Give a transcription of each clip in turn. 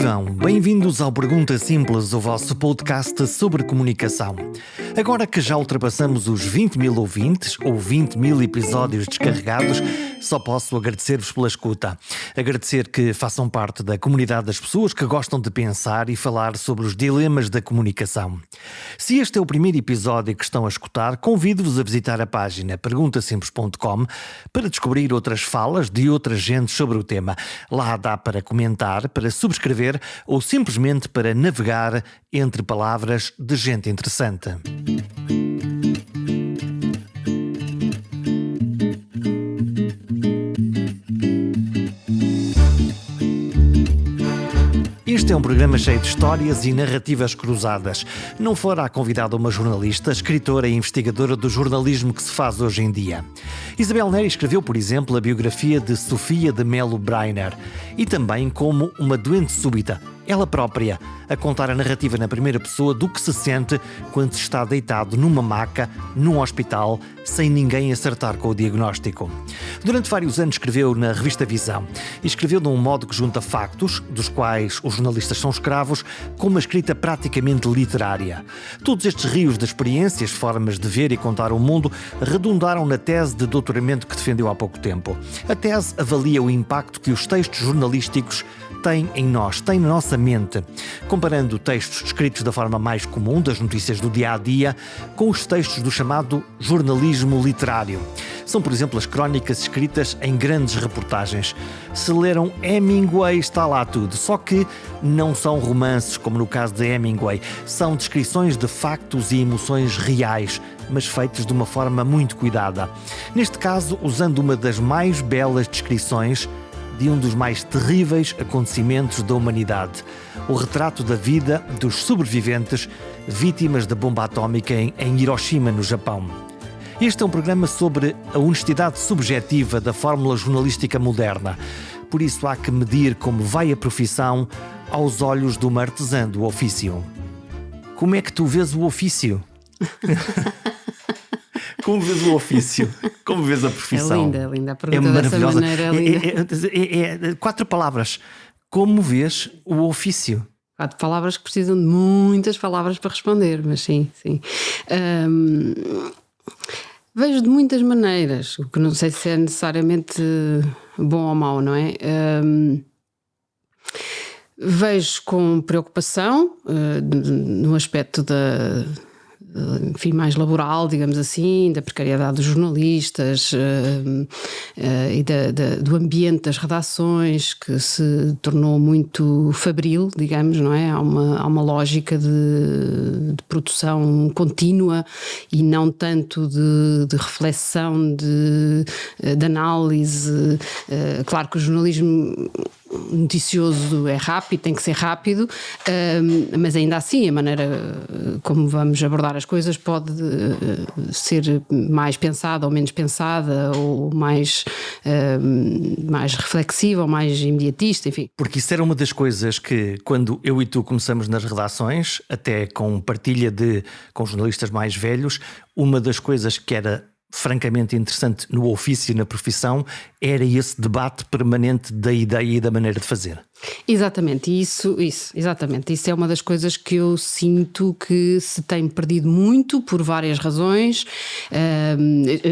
Vivam! Bem-vindos ao Pergunta Simples, o vosso podcast sobre comunicação. Agora que já ultrapassamos os 20 mil ouvintes, ou 20 mil episódios descarregados, só posso agradecer-vos pela escuta. Agradecer que façam parte da comunidade das pessoas que gostam de pensar e falar sobre os dilemas da comunicação. Se este é o primeiro episódio que estão a escutar, convido-vos a visitar a página perguntasimples.com para descobrir outras falas de outras gentes sobre o tema. Lá dá para comentar, para subscrever ou simplesmente para navegar entre palavras de gente interessante. Este é um programa cheio de histórias e narrativas cruzadas. Não fará convidada uma jornalista, escritora e investigadora do jornalismo que se faz hoje em dia. Isabel Neri escreveu, por exemplo, a biografia de Sofia de Melo Breiner e também como uma doente súbita, ela própria, a contar a narrativa na primeira pessoa do que se sente quando se está deitado numa maca, num hospital, sem ninguém acertar com o diagnóstico. Durante vários anos escreveu na revista Visão e escreveu de um modo que junta factos, dos quais os jornalistas são escravos, com uma escrita praticamente literária. Todos estes rios de experiências, formas de ver e contar o mundo, redundaram na tese de doutoramento que defendeu há pouco tempo. A tese avalia o impacto que os textos jornalísticos têm em nós, têm na nossa mente, comparando textos escritos da forma mais comum, das notícias do dia-a-dia, com os textos do chamado jornalismo literário. São, por exemplo, as crónicas escritas em grandes reportagens. Se leram Hemingway, está lá tudo, só que não são romances, como no caso de Hemingway, são descrições de factos e emoções reais, mas feitos de uma forma muito cuidada. Neste caso, usando uma das mais belas descrições de um dos mais terríveis acontecimentos da humanidade, o retrato da vida dos sobreviventes vítimas da bomba atómica em Hiroshima, no Japão. Este é um programa sobre a honestidade subjetiva da fórmula jornalística moderna. Por isso há que medir como vai a profissão aos olhos de uma artesã do ofício. Como é que tu vês o ofício? Como vês o ofício? Como vês a profissão? É linda a pergunta, dessa maneira. É 4 palavras. Como vês o ofício? 4 palavras que precisam de muitas palavras para responder, mas sim. Vejo de muitas maneiras, o que não sei se é necessariamente bom ou mau, não é? Vejo com preocupação no aspecto mais laboral, digamos assim, da precariedade dos jornalistas e do ambiente das redações, que se tornou muito fabril, digamos, não é? Há uma lógica de produção contínua e não tanto de reflexão, de análise. Claro que o jornalismo noticioso é rápido, tem que ser rápido, mas ainda assim a maneira como vamos abordar as coisas pode ser mais pensada ou menos pensada, ou mais reflexiva ou mais imediatista, enfim. Porque isso era uma das coisas que, quando eu e tu começamos nas redações, até com partilha com jornalistas mais velhos, uma das coisas que era francamente interessante no ofício e na profissão era esse debate permanente da ideia e da maneira de fazer. Exatamente, exatamente. Isso é uma das coisas que eu sinto que se tem perdido muito por várias razões.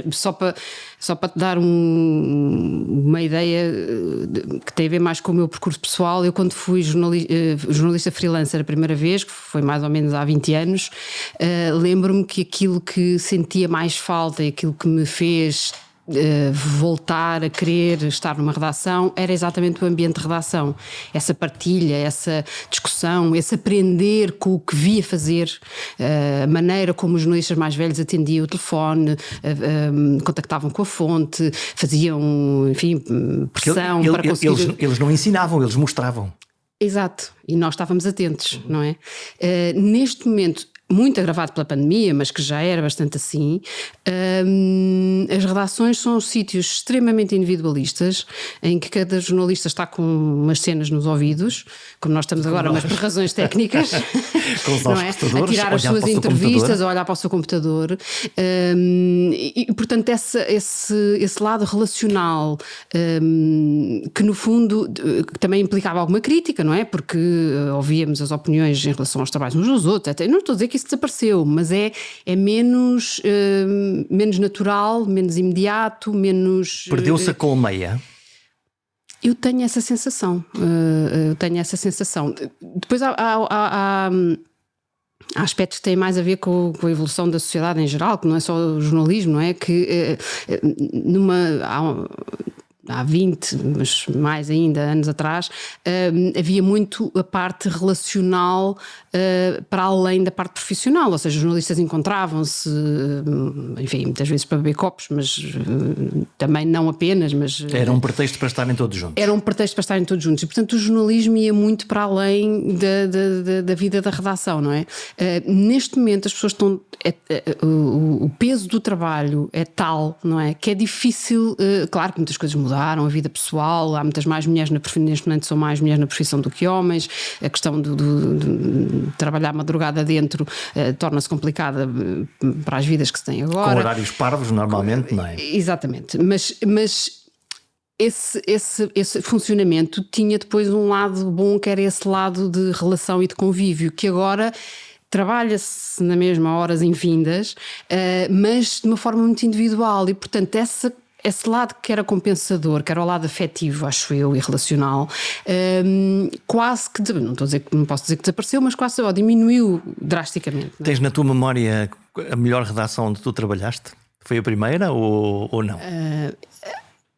Só para te dar uma ideia que tem a ver mais com o meu percurso pessoal, eu quando fui jornalista freelancer a primeira vez, que foi mais ou menos há 20 anos, lembro-me que aquilo que sentia mais falta e aquilo que me fez voltar a querer estar numa redação era exatamente o ambiente de redação, essa partilha, essa discussão, esse aprender com o que via fazer, a maneira como os jornalistas mais velhos atendiam o telefone, contactavam com a fonte, faziam, enfim, pressão para conseguir... Eles não ensinavam, eles mostravam. Exato, e nós estávamos atentos, não é? Neste momento muito agravado pela pandemia, mas que já era bastante assim, as redações são sítios extremamente individualistas, em que cada jornalista está com umas cenas nos ouvidos, como nós estamos agora, mas por razões técnicas, com os não é? A tirar as suas entrevistas, a olhar para o seu computador. E portanto, esse lado relacional, que no fundo também implicava alguma crítica, não é? Porque ouvíamos as opiniões em relação aos trabalhos uns dos outros. Até, não estou a dizer que isso desapareceu, mas é menos natural, menos imediato, menos... Perdeu-se a colmeia? Eu tenho essa sensação. Depois há aspectos que têm mais a ver com a evolução da sociedade em geral, que não é só o jornalismo, não é? Que há 20, mas mais ainda anos atrás, havia muito a parte relacional para além da parte profissional, ou seja, os jornalistas encontravam-se, enfim, muitas vezes para beber copos, mas também não apenas, mas... Era um pretexto para estarem todos juntos. Era um pretexto para estarem todos juntos e, portanto, o jornalismo ia muito para além da vida da redação, não é? Neste momento as pessoas estão... o peso do trabalho é tal, não é? Que é difícil, claro que muitas coisas mudaram, a vida pessoal, há muitas mais mulheres neste momento são mais mulheres na profissão do que homens, a questão de trabalhar madrugada dentro torna-se complicada para as vidas que se têm agora. Com horários parvos normalmente, não é? Exatamente, mas esse funcionamento tinha depois um lado bom, que era esse lado de relação e de convívio, que agora... Trabalha-se na mesma horas infindas, mas de uma forma muito individual e, portanto, esse lado que era compensador, que era o lado afetivo, acho eu, e relacional, quase que, não posso dizer que desapareceu, mas quase diminuiu drasticamente. Não é? Tens na tua memória a melhor redação onde tu trabalhaste? Foi a primeira ou não?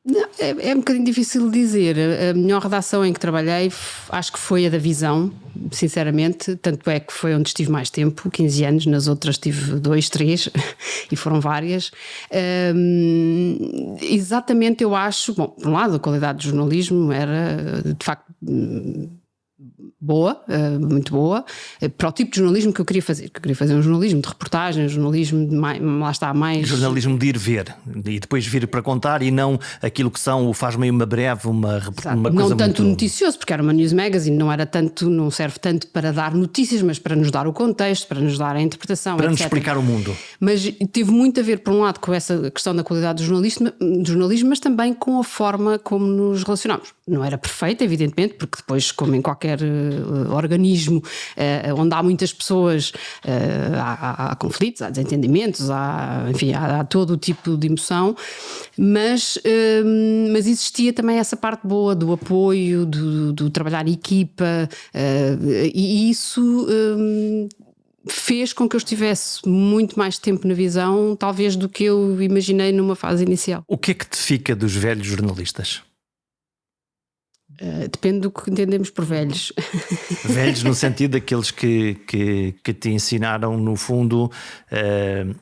Não, é um bocadinho difícil de dizer. A melhor redação em que trabalhei acho que foi a da Visão, sinceramente, tanto é que foi onde estive mais tempo, 15 anos, nas outras tive 2, 3 e foram várias. Exatamente, eu acho, bom, por um lado a qualidade do jornalismo era de facto boa, muito boa, para o tipo de jornalismo que eu queria fazer. Que eu queria fazer um jornalismo de reportagem, um jornalismo de lá está mais... Jornalismo de ir ver e depois vir para contar e não aquilo que são o faz meio uma breve, uma coisa não tanto muito... noticioso, porque era uma news magazine, não serve tanto para dar notícias, mas para nos dar o contexto, para nos dar a interpretação, para etc. nos explicar o mundo. Mas teve muito a ver, por um lado, com essa questão da qualidade do jornalismo, mas também com a forma como nos relacionamos. Não era perfeita, evidentemente, porque depois, como em qualquer organismo onde há muitas pessoas, há conflitos, há desentendimentos, enfim, há todo o tipo de emoção, mas existia também essa parte boa do apoio, do trabalhar em equipa, e isso fez com que eu estivesse muito mais tempo na Visão, talvez, do que eu imaginei numa fase inicial. O que é que te fica dos velhos jornalistas? Depende do que entendemos por velhos. Velhos no sentido daqueles que te ensinaram, no fundo.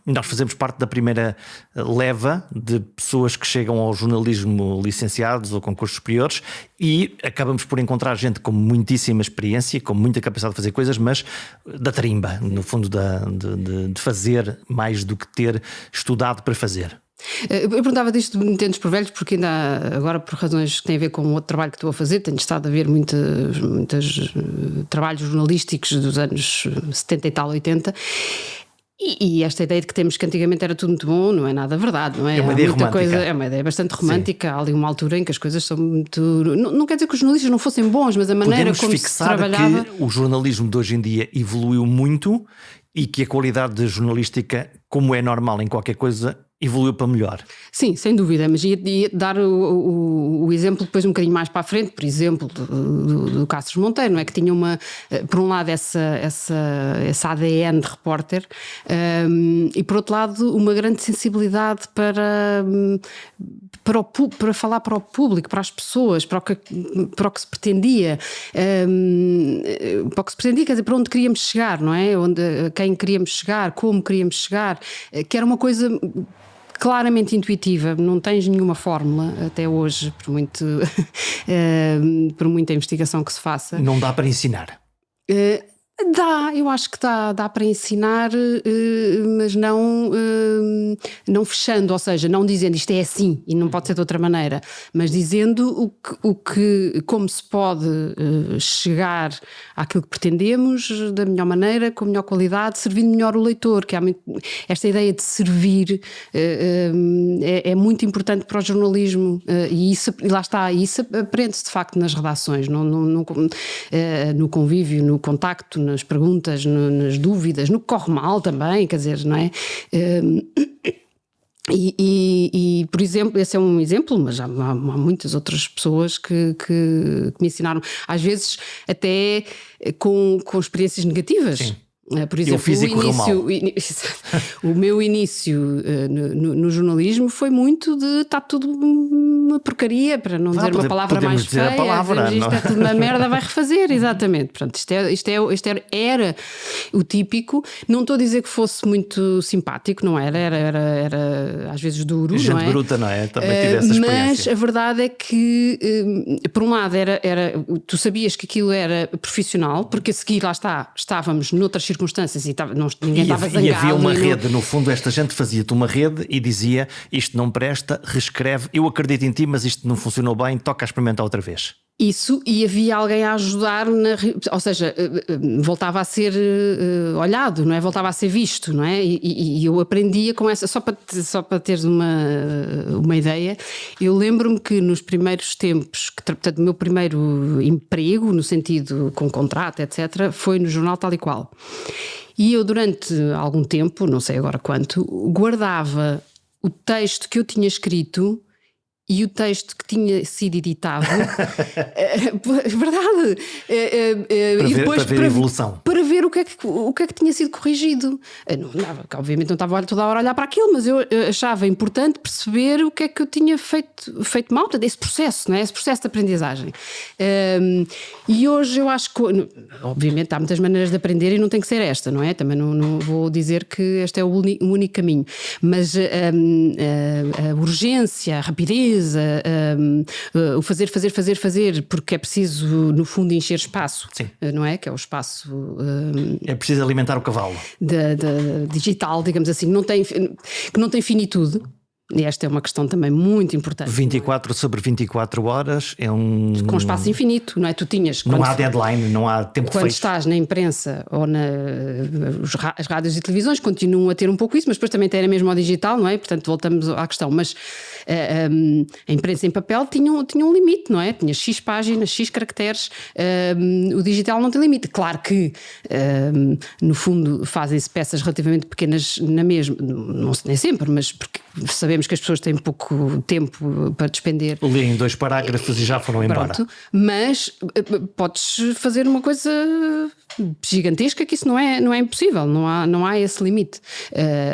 Nós fazemos parte da primeira leva de pessoas que chegam ao jornalismo licenciados ou com cursos superiores e acabamos por encontrar gente com muitíssima experiência, com muita capacidade de fazer coisas, mas da tarimba, no fundo de fazer mais do que ter estudado para fazer. Eu perguntava disto de entendes por velhos, porque ainda agora, por razões que têm a ver com outro trabalho que estou a fazer, tenho estado a ver muitos trabalhos jornalísticos dos anos 70 e tal, 80. E esta ideia de que temos que antigamente era tudo muito bom, não é nada verdade, não é? É uma ideia romântica. É uma ideia bastante romântica. Sim. Há ali uma altura em que as coisas são muito... Não quer dizer que os jornalistas não fossem bons, mas a maneira como se trabalhava... que o jornalismo de hoje em dia evoluiu muito e que a qualidade jornalística, como é normal em qualquer coisa, evoluiu para melhor. Sim, sem dúvida, mas ia dar o exemplo depois um bocadinho mais para a frente, por exemplo, do Cáceres Monteiro, não é? Que tinha por um lado essa ADN de repórter, e por outro lado uma grande sensibilidade para falar para o público, para as pessoas, para o que se pretendia, para o que se pretendia, quer dizer, para onde queríamos chegar, não é? A quem queríamos chegar, como queríamos chegar, que era uma coisa claramente intuitiva, não tens nenhuma fórmula até hoje, por muita investigação que se faça. Não dá para ensinar. Eu acho que dá para ensinar, mas não fechando, ou seja, não dizendo isto é assim e não pode ser de outra maneira, mas dizendo como se pode chegar àquilo que pretendemos da melhor maneira, com a melhor qualidade, servindo melhor o leitor, que há esta ideia de servir é muito importante para o jornalismo, e lá está, isso aprende-se de facto nas redações, no convívio, no contacto, nas perguntas, nas dúvidas, no que corre mal também, quer dizer, não é? E, por exemplo, esse é um exemplo, mas há muitas outras pessoas que me ensinaram, às vezes até com experiências negativas. Sim. Por exemplo, o meu início no jornalismo foi muito de está tudo uma porcaria, para não dizer uma palavra mais feia, isto é tudo uma merda, vai refazer, exatamente. Portanto, isto era o típico. Não estou a dizer que fosse muito simpático, não era às vezes duro, gente, não é? Bruta, não é? Também tive essa experiência. Mas a verdade é que, por um lado, tu sabias que aquilo era profissional, porque a seguir lá estávamos noutras circunstâncias e ninguém estava zangado. E havia uma rede, no fundo, esta gente fazia-te uma rede e dizia isto não presta, reescreve, eu acredito em ti, mas isto não funcionou bem, toca a experimentar outra vez. Isso, e havia alguém a ajudar, ou seja, voltava a ser olhado, não é? Voltava a ser visto, não é? E eu aprendia com essa, só para teres uma ideia, eu lembro-me que nos primeiros tempos, portanto, o meu primeiro emprego, no sentido com contrato, etc., foi no jornal Tal e Qual. E eu, durante algum tempo, não sei agora quanto, guardava o texto que eu tinha escrito e o texto que tinha sido editado, verdade, para ver a evolução. Para ver o que é que tinha sido corrigido. Obviamente não estava toda a hora a olhar para aquilo, mas eu achava importante perceber o que é que eu tinha feito mal, portanto, esse processo, não é? Esse processo de aprendizagem. E hoje eu acho que, obviamente, há muitas maneiras de aprender e não tem que ser esta, não é? Também não vou dizer que este é o único caminho, mas a urgência, a rapidez, o fazer, porque é preciso, no fundo, encher espaço. Sim. Não é? Que é o espaço é preciso alimentar o cavalo digital, digamos assim, que não tem finitude. E esta é uma questão também muito importante. 24 sobre 24 horas é com espaço infinito, não é? Tu tinhas... Não há deadline, não há tempo feito. Quando estás na imprensa ou as rádios e televisões continuam a ter um pouco isso, mas depois também tem mesmo ao digital, não é? Portanto, voltamos à questão. Mas a imprensa em papel tinha um limite, não é? Tinha X páginas, X caracteres. O digital não tem limite. Claro que, no fundo, fazem-se peças relativamente pequenas na mesma, não nem sempre, mas porque sabemos que as pessoas têm pouco tempo para despender. Leem 2 parágrafos e já foram embora. Pronto, mas podes fazer uma coisa gigantesca, que isso não é impossível, não há esse limite.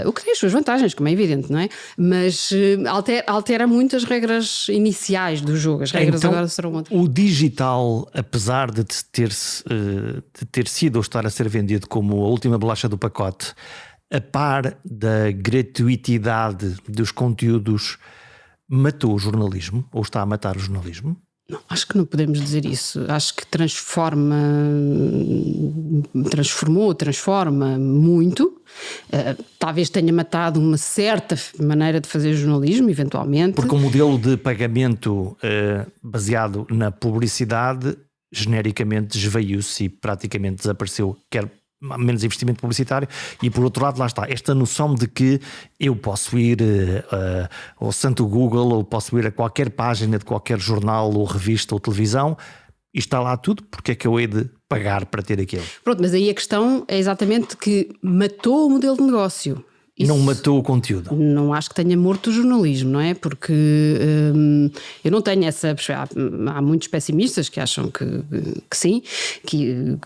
O que tem as suas vantagens, como é evidente, não é? Mas altera muito as regras iniciais do jogo. As regras então, agora serão outras. O digital, apesar de ter sido ou estar a ser vendido como a última bolacha do pacote, a par da gratuitidade dos conteúdos, matou o jornalismo? Ou está a matar o jornalismo? Não, acho que não podemos dizer isso. Acho que transforma muito. Talvez tenha matado uma certa maneira de fazer jornalismo, eventualmente. Porque o modelo de pagamento baseado na publicidade genericamente desveio-se e praticamente desapareceu, quer menos investimento publicitário, e por outro lado lá está esta noção de que eu posso ir ao santo Google, ou posso ir a qualquer página de qualquer jornal ou revista ou televisão e está lá tudo, porque é que eu hei de pagar para ter aquilo? Pronto, mas aí a questão é exatamente que matou o modelo de negócio. Isso não matou o conteúdo. Não acho que tenha morto o jornalismo, não é? Porque eu não tenho essa... Há muitos pessimistas que acham que sim, que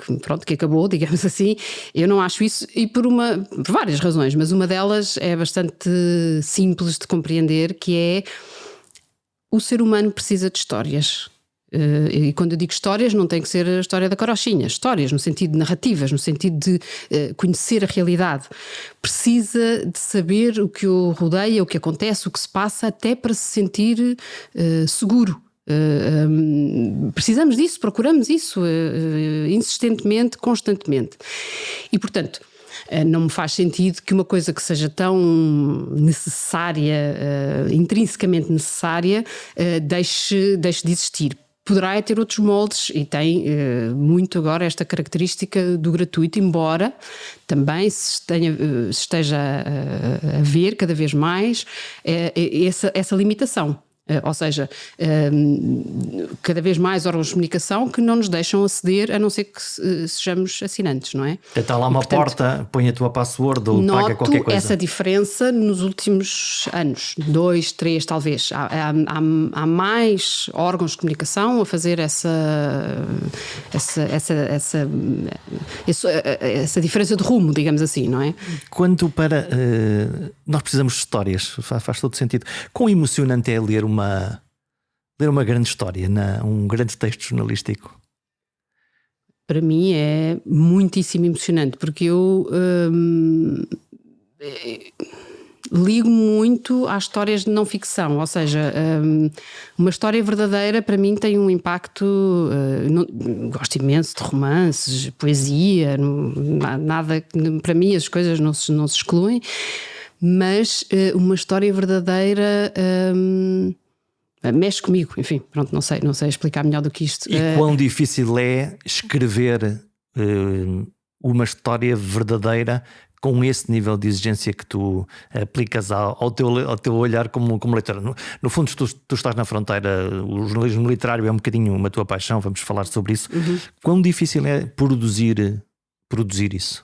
acabou, digamos assim. Eu não acho isso, e por várias razões, mas uma delas é bastante simples de compreender, que é o ser humano precisa de histórias. E quando eu digo histórias, não tem que ser a história da carochinha, histórias no sentido de narrativas, no sentido de conhecer a realidade. Precisa de saber o que o rodeia, o que acontece, o que se passa, até para se sentir seguro. Precisamos disso, procuramos isso insistentemente, constantemente. E, portanto, não me faz sentido que uma coisa que seja tão necessária, intrinsecamente necessária, deixe de existir. Poderá ter outros moldes e tem muito agora esta característica do gratuito, embora também se esteja a ver cada vez mais essa limitação. Ou seja, cada vez mais órgãos de comunicação que não nos deixam aceder, a não ser que sejamos assinantes, não é? Está lá uma porta, põe a tua password ou paga qualquer coisa. Noto essa diferença nos últimos anos, 2, 3 talvez. Há mais órgãos de comunicação a fazer essa diferença de rumo, digamos assim, não é? Quanto para... nós precisamos de histórias, faz todo sentido. Quão emocionante é ler uma grande história, um grande texto jornalístico? Para mim é muitíssimo emocionante, porque eu ligo muito às histórias de não ficção, ou seja, uma história verdadeira para mim tem um impacto, gosto imenso de romances, poesia, nada, para mim as coisas não se excluem, mas uma história verdadeira mexe comigo, enfim, pronto, não sei explicar melhor do que isto. E quão difícil é escrever uma história verdadeira com esse nível de exigência que tu aplicas ao teu olhar como leitor? No fundo, tu estás na fronteira, o jornalismo literário é um bocadinho uma tua paixão, vamos falar sobre isso. Quão difícil é produzir isso?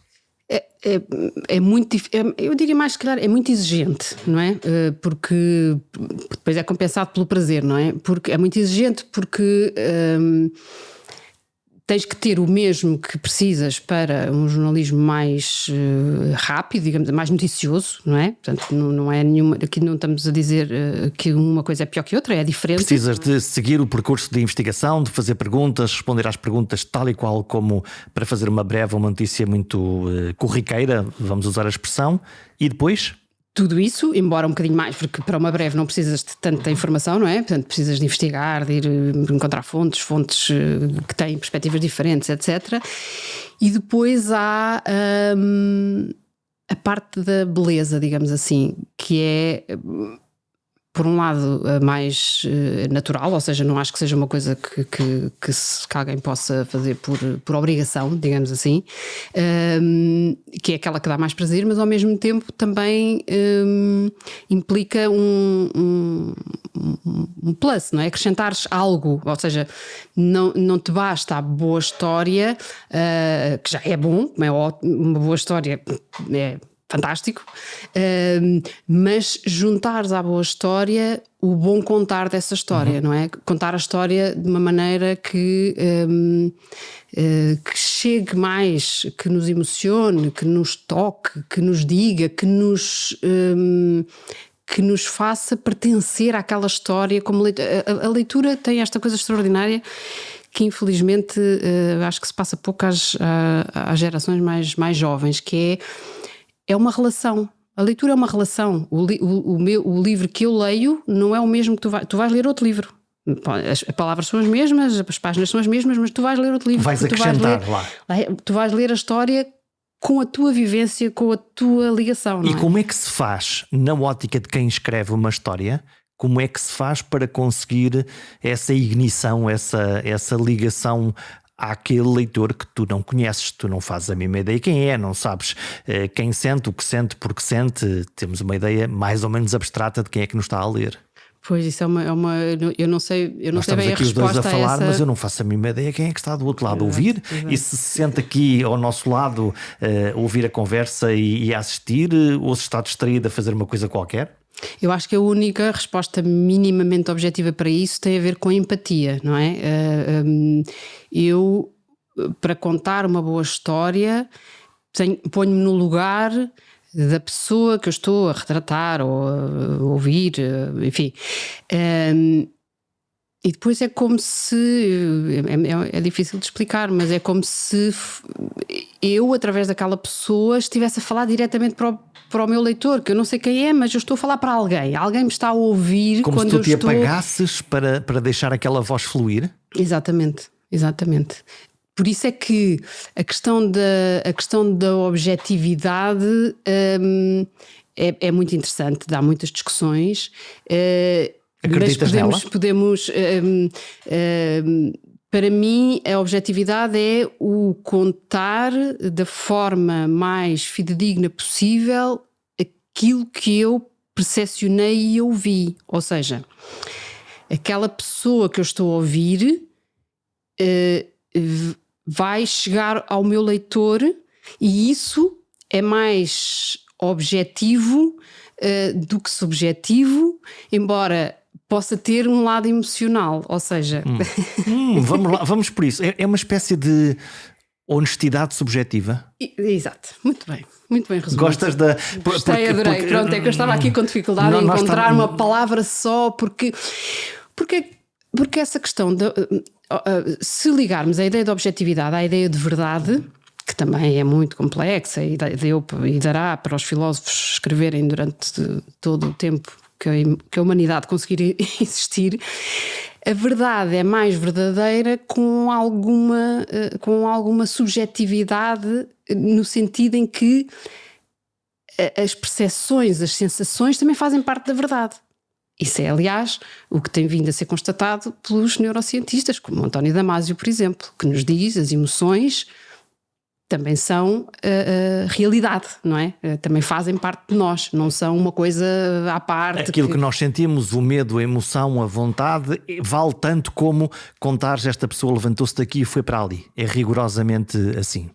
É muito difícil, eu diria mais que claro, é muito exigente, não é? Porque depois é compensado pelo prazer, não é? Porque é muito exigente porque tens que ter o mesmo que precisas para um jornalismo mais rápido, digamos, mais noticioso, não é? Portanto, não é nenhuma, aqui não estamos a dizer que uma coisa é pior que outra, é diferente. Precisas de seguir o percurso de investigação, de fazer perguntas, responder às perguntas tal e qual como para fazer uma breve ou uma notícia muito corriqueira, vamos usar a expressão, e depois... Tudo isso, embora um bocadinho mais, porque para uma breve não precisas de tanta informação, não é? Portanto, precisas de investigar, de ir encontrar fontes que têm perspectivas diferentes, etc. E depois há a parte da beleza, digamos assim, que é, por um lado, mais natural, ou seja, não acho que seja uma coisa que alguém possa fazer por obrigação, digamos assim, que é aquela que dá mais prazer, mas ao mesmo tempo também implica um plus, não é? Acrescentares algo, ou seja, não te basta a boa história, que já é bom, uma boa história é fantástico, mas juntares à boa história o bom contar dessa história, não é? Contar a história de uma maneira que chegue mais, que nos emocione, que nos toque, que nos diga, que nos faça pertencer àquela história como leitura. A leitura tem esta coisa extraordinária que infelizmente acho que se passa pouco às gerações mais jovens, que é uma relação. A leitura é uma relação. O livro que eu leio não é o mesmo que tu vais ler outro livro. As palavras são as mesmas, as páginas são as mesmas, mas tu vais ler outro livro. Vais acrescentar lá. Tu vais ler a história com a tua vivência, com a tua ligação. Não é? E como é que se faz, na ótica de quem escreve uma história, como é que se faz para conseguir essa ignição, essa ligação àquele leitor que tu não conheces, tu não fazes a mesma ideia quem é, não sabes quem sente, o que sente, porque sente, temos uma ideia mais ou menos abstrata de quem é que nos está a ler. Pois, isso é uma eu não sei bem a resposta a essa. Estamos aqui os dois a falar, mas eu não faço a mínima ideia quem é que está do outro lado a ouvir. E se sente aqui ao nosso lado ouvir a conversa e a assistir, ou se está distraído a fazer uma coisa qualquer? Eu acho que a única resposta minimamente objetiva para isso tem a ver com a empatia, não é? Eu, para contar uma boa história, ponho-me no lugar da pessoa que eu estou a retratar ou a ouvir, enfim. E depois é como se... É difícil de explicar, mas é como se eu, através daquela pessoa, estivesse a falar diretamente para para o meu leitor, que eu não sei quem é, mas eu estou a falar para alguém. Alguém me está a ouvir como quando se tu te estou... apagasses para deixar aquela voz fluir. Exatamente. Por isso é que a questão da objetividade é muito interessante, dá muitas discussões. Acreditas nela? Para mim, a objetividade é o contar da forma mais fidedigna possível aquilo que eu percepcionei e ouvi. Ou seja, aquela pessoa que eu estou a ouvir vai chegar ao meu leitor, e isso é mais objetivo do que subjetivo, embora possa ter um lado emocional, ou seja... Vamos lá, vamos por isso. É uma espécie de honestidade subjetiva. Exato, muito bem resumido. Gostas da... Gostei, adorei. Pronto, é que eu estava aqui com dificuldade em encontrar uma palavra só, porque essa questão se ligarmos a ideia de objetividade à ideia de verdade, que também é muito complexa e dará para os filósofos escreverem durante todo o tempo que a humanidade conseguir existir, a verdade é mais verdadeira com alguma subjetividade, no sentido em que as percepções, as sensações também fazem parte da verdade. Isso é, aliás, o que tem vindo a ser constatado pelos neurocientistas, como António Damasio, por exemplo, que nos diz que as emoções também são realidade, não é? Também fazem parte de nós, não são uma coisa à parte. Aquilo que nós sentimos, o medo, a emoção, a vontade, vale tanto como contares esta pessoa levantou-se daqui e foi para ali. É rigorosamente assim.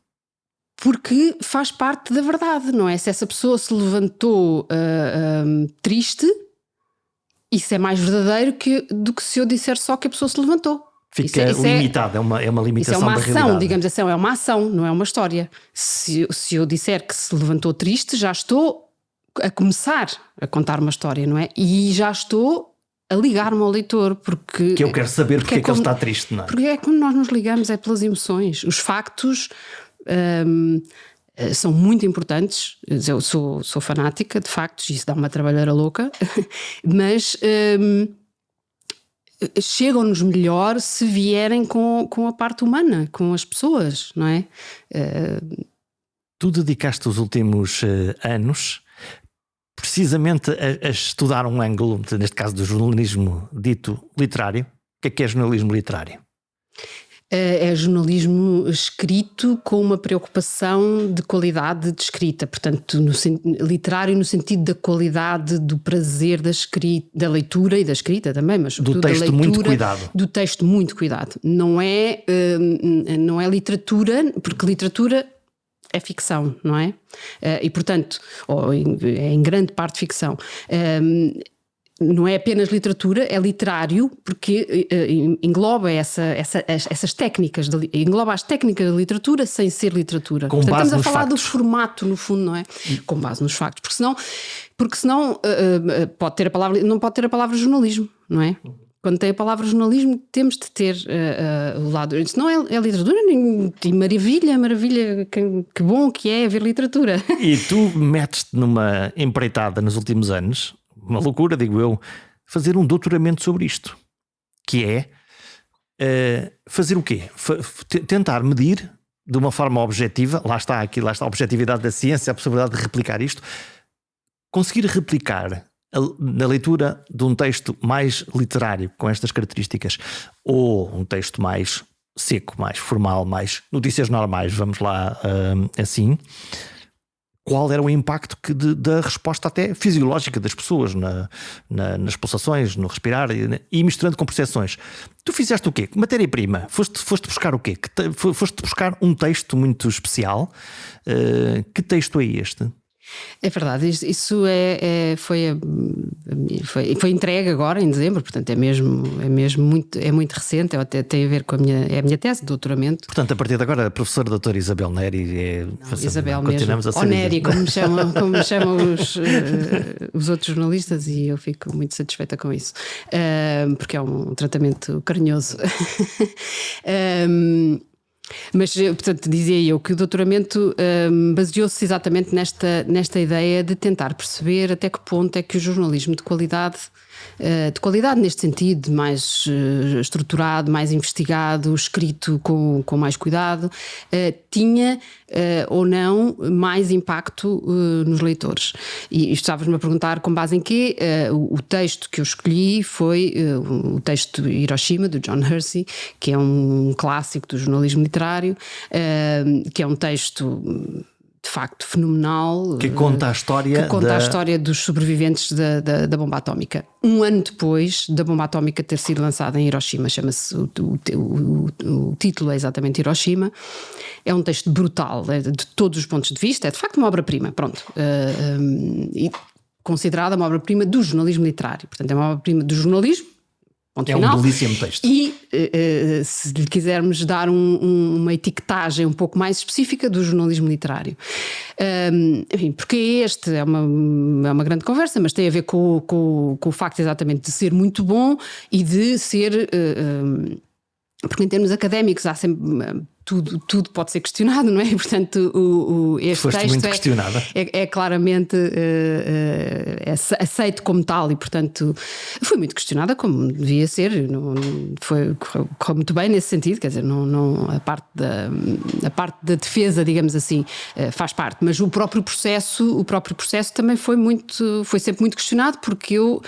Porque faz parte da verdade, não é? Se essa pessoa se levantou triste, isso é mais verdadeiro do que se eu disser só que a pessoa se levantou. Fica limitado, é uma limitação da realidade. Isso é uma ação, digamos assim, é uma ação, não é uma história. Se eu disser que se levantou triste, já estou a começar a contar uma história, não é? E já estou a ligar-me ao leitor, porque... Que eu quero saber porque é que ele está triste, não é? Porque é quando nós nos ligamos, é pelas emoções. Os factos são muito importantes. Eu sou fanática de factos, isso dá uma trabalheira louca, mas... chegam-nos melhor se vierem com a parte humana, com as pessoas, não é? Tu dedicaste os últimos anos precisamente a estudar um ângulo, neste caso do jornalismo dito literário. O que é jornalismo literário? É jornalismo escrito com uma preocupação de qualidade de escrita, portanto literário no sentido da qualidade do prazer da leitura e da escrita também, mas do texto da leitura, muito cuidado. Do texto muito cuidado. Não é literatura, porque literatura é ficção, não é? E portanto, é em grande parte ficção. Não é apenas literatura, é literário, porque engloba essas técnicas, engloba as técnicas da literatura sem ser literatura. Com base estamos a falar factos. Do formato, no fundo, não é? Com base nos factos, porque senão pode ter não pode ter a palavra jornalismo, não é? Quando tem a palavra jornalismo, temos de ter o lado. Isso não é literatura, e maravilha, que bom que é ver literatura. E tu metes-te numa empreitada nos últimos anos, uma loucura, digo eu, fazer um doutoramento sobre isto, que é fazer o quê? Tentar medir de uma forma objetiva, lá está a objetividade da ciência, a possibilidade de replicar isto, conseguir replicar na leitura de um texto mais literário, com estas características, ou um texto mais seco, mais formal, mais notícias normais, vamos lá assim, qual era o impacto da resposta até fisiológica das pessoas nas pulsações, no respirar e misturando com percepções. Tu fizeste o quê? Matéria-prima? Foste buscar o quê? Foste buscar um texto muito especial. Que texto é este? É verdade, isso foi entregue agora em dezembro, portanto é mesmo muito recente, até tem a ver com a minha tese de doutoramento. Portanto, a partir de agora, a professora doutora Isabel Neri Isabel continuamos mesmo, ou Neri, como me chamam os outros jornalistas, e eu fico muito satisfeita com isso, porque é um tratamento carinhoso. Mas, portanto, dizia eu que o doutoramento baseou-se exatamente nesta ideia de tentar perceber até que ponto é que o jornalismo de qualidade neste sentido, mais estruturado, mais investigado, escrito com mais cuidado, tinha ou não mais impacto nos leitores. E estavas-me a perguntar com base em quê? O texto que eu escolhi foi o texto Hiroshima, do John Hersey, que é um clássico do jornalismo literário, que é um texto de facto fenomenal. Que conta a história, a história dos sobreviventes da bomba atómica. Um ano depois da bomba atómica ter sido lançada em Hiroshima, chama-se, o título é exatamente Hiroshima. É um texto brutal, de todos os pontos de vista, é de facto uma obra-prima, pronto. E considerada uma obra-prima do jornalismo literário. Portanto, é uma obra-prima do jornalismo. É um belíssimo texto. E se lhe quisermos dar uma etiquetagem um pouco mais específica do jornalismo literário. Enfim, porque este é uma grande conversa, mas tem a ver com o facto exatamente de ser muito bom e de ser... porque em termos académicos há sempre... Tudo pode ser questionado, não é? E, portanto, este Foste texto muito questionada. É claramente aceito como tal e, portanto, foi muito questionada como devia ser. Correu muito bem nesse sentido, quer dizer, a parte da defesa, digamos assim, faz parte, mas o próprio processo também foi sempre muito questionado, porque eu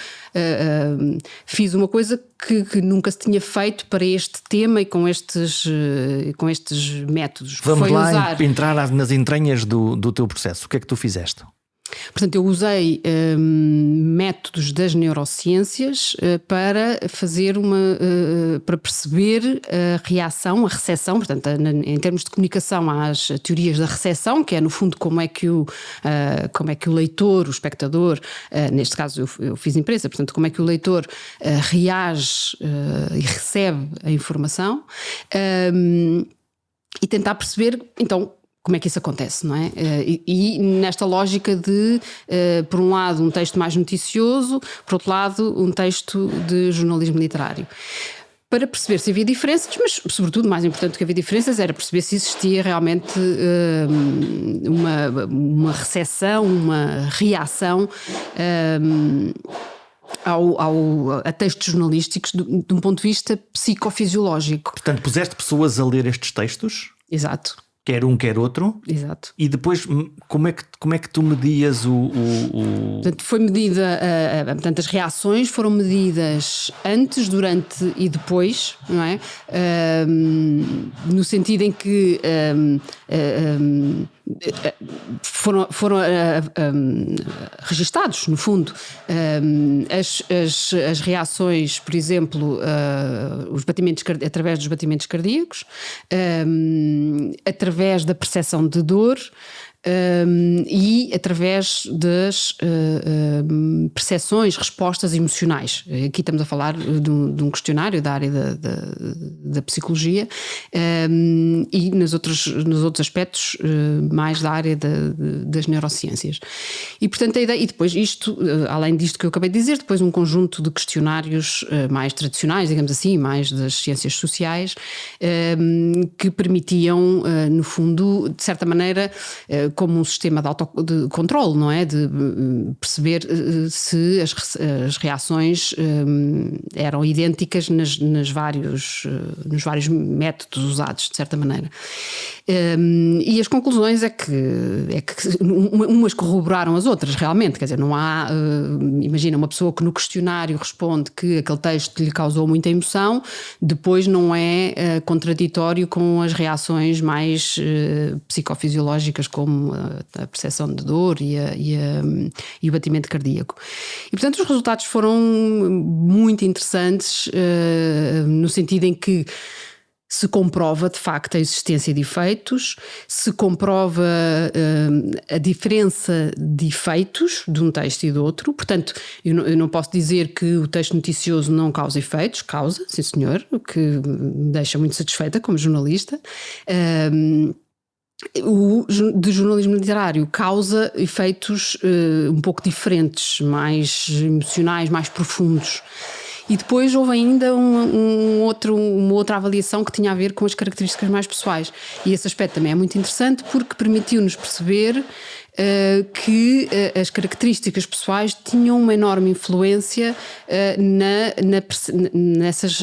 fiz uma coisa que nunca se tinha feito para este tema e com estes métodos. Vamos lá entrar nas entranhas do teu processo. O que é que tu fizeste? Portanto, eu usei métodos das neurociências para fazer para perceber a reação, a recepção, portanto, em termos de comunicação, há as teorias da recepção, que é no fundo como é que o leitor, o espectador, neste caso eu fiz imprensa, portanto, como é que o leitor reage e recebe a informação, e tentar perceber, então, como é que isso acontece, não é? E nesta lógica de, por um lado, um texto mais noticioso, por outro lado, um texto de jornalismo literário. Para perceber se havia diferenças, mas, sobretudo, mais importante do que havia diferenças era perceber se existia realmente uma recepção, uma reação a textos jornalísticos de um ponto de vista psicofisiológico. Portanto, puseste pessoas a ler estes textos? Exato. Quer um, quer outro. Exato. E depois, como é que tu medias Portanto, foi medida, portanto, as reações foram medidas antes, durante e depois, não é? No sentido em que foram registados, no fundo, as reações, por exemplo, os batimentos através dos batimentos cardíacos, através da percepção de dor, e através das percepções, respostas emocionais. Aqui estamos a falar de um questionário da área da psicologia, e nos outros aspectos mais da área das neurociências. E portanto a ideia, e depois isto, além disto que eu acabei de dizer, depois um conjunto de questionários mais tradicionais, digamos assim, mais das ciências sociais, que permitiam, no fundo, de certa maneira, como um sistema de controle, não é? De perceber se as reações eram idênticas nos vários métodos usados, de certa maneira. E as conclusões é que umas corroboraram as outras, realmente. Quer dizer, não há... imagina, uma pessoa que no questionário responde que aquele texto lhe causou muita emoção, depois não é contraditório com as reações mais psicofisiológicas, como a percepção de dor e o batimento cardíaco. E, portanto, os resultados foram muito interessantes, no sentido em que se comprova de facto a existência de efeitos, se comprova a diferença de efeitos de um texto e do outro. Portanto, eu não posso dizer que o texto noticioso não causa efeitos, causa, sim senhor, o que me deixa muito satisfeita como jornalista. O de jornalismo literário causa efeitos um pouco diferentes, mais emocionais, mais profundos. E depois houve ainda uma outra avaliação que tinha a ver com as características mais pessoais. E esse aspecto também é muito interessante porque permitiu-nos perceber que as características pessoais tinham uma enorme influência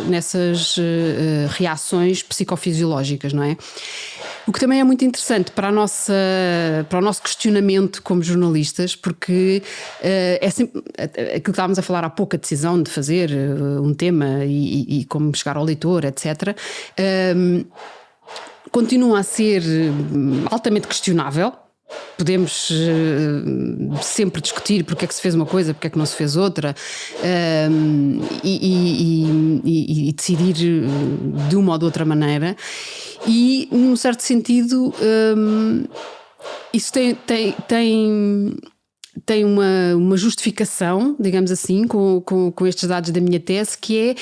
nessas reações psicofisiológicas, não é? O que também é muito interessante para o nosso questionamento como jornalistas, porque é sempre aquilo que estávamos a falar há pouco, a decisão de fazer um tema e como chegar ao leitor, etc., continua a ser altamente questionável. Podemos sempre discutir porque é que se fez uma coisa, porque é que não se fez outra, e decidir de uma ou de outra maneira. E, num certo sentido, isso tem uma justificação, digamos assim, com estes dados da minha tese, que é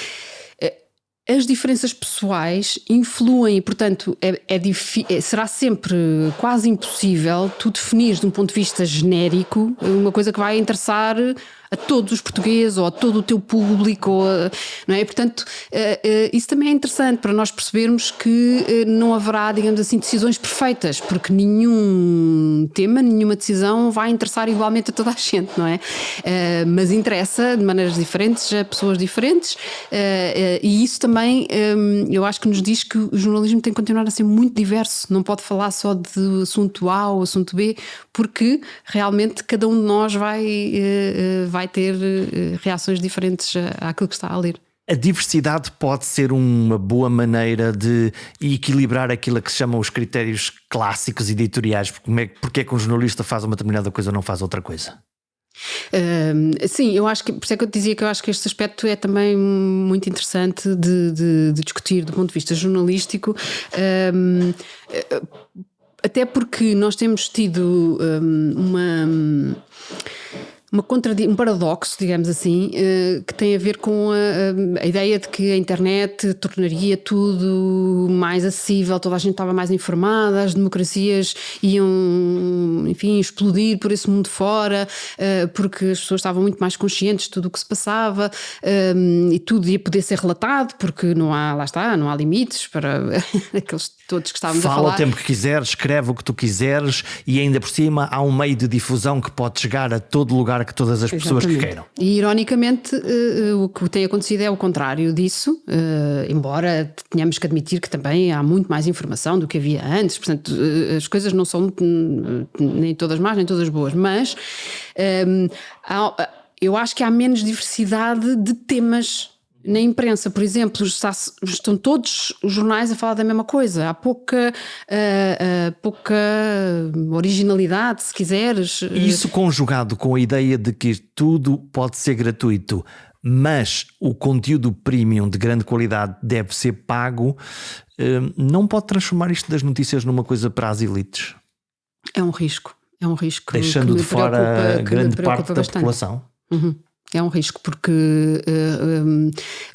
as diferenças pessoais influem e, portanto, será sempre quase impossível tu definir de um ponto de vista genérico uma coisa que vai interessar a todos os portugueses ou a todo o teu público, não é? Portanto, isso também é interessante para nós percebermos que não haverá, digamos assim, decisões perfeitas, porque nenhum tema, nenhuma decisão vai interessar igualmente a toda a gente, não é? Mas interessa de maneiras diferentes a pessoas diferentes, e isso também eu acho que nos diz que o jornalismo tem que continuar a ser muito diverso, não pode falar só de assunto A ou assunto B, porque realmente cada um de nós vai ter reações diferentes àquilo que está a ler. A diversidade pode ser uma boa maneira de equilibrar aquilo que se chamam os critérios clássicos editoriais, porque é que um jornalista faz uma determinada coisa ou não faz outra coisa? Sim, eu acho que, por isso é que eu te dizia que eu acho que este aspecto é também muito interessante de discutir do ponto de vista jornalístico, até porque nós temos tido um paradoxo, digamos assim, que tem a ver com a ideia de que a internet tornaria tudo mais acessível, toda a gente estava mais informada, as democracias iam, enfim, explodir por esse mundo fora, porque as pessoas estavam muito mais conscientes de tudo o que se passava, e tudo ia poder ser relatado, porque não há limites para aqueles todos que estávamos a falar. Fala o tempo que quiseres, escreve o que tu quiseres, e ainda por cima há um meio de difusão que pode chegar a todo lugar que todas as pessoas que queiram. E ironicamente o que tem acontecido é o contrário disso, embora tenhamos que admitir que também há muito mais informação do que havia antes, portanto as coisas não são nem todas más nem todas boas, mas eu acho que há menos diversidade de temas na imprensa, por exemplo. Estão todos os jornais a falar da mesma coisa, há pouca originalidade, se quiseres. Isso conjugado com a ideia de que tudo pode ser gratuito, mas o conteúdo premium de grande qualidade deve ser pago, não pode transformar isto das notícias numa coisa para as elites? É um risco. Deixando de fora grande parte da população. Uhum. É um risco porque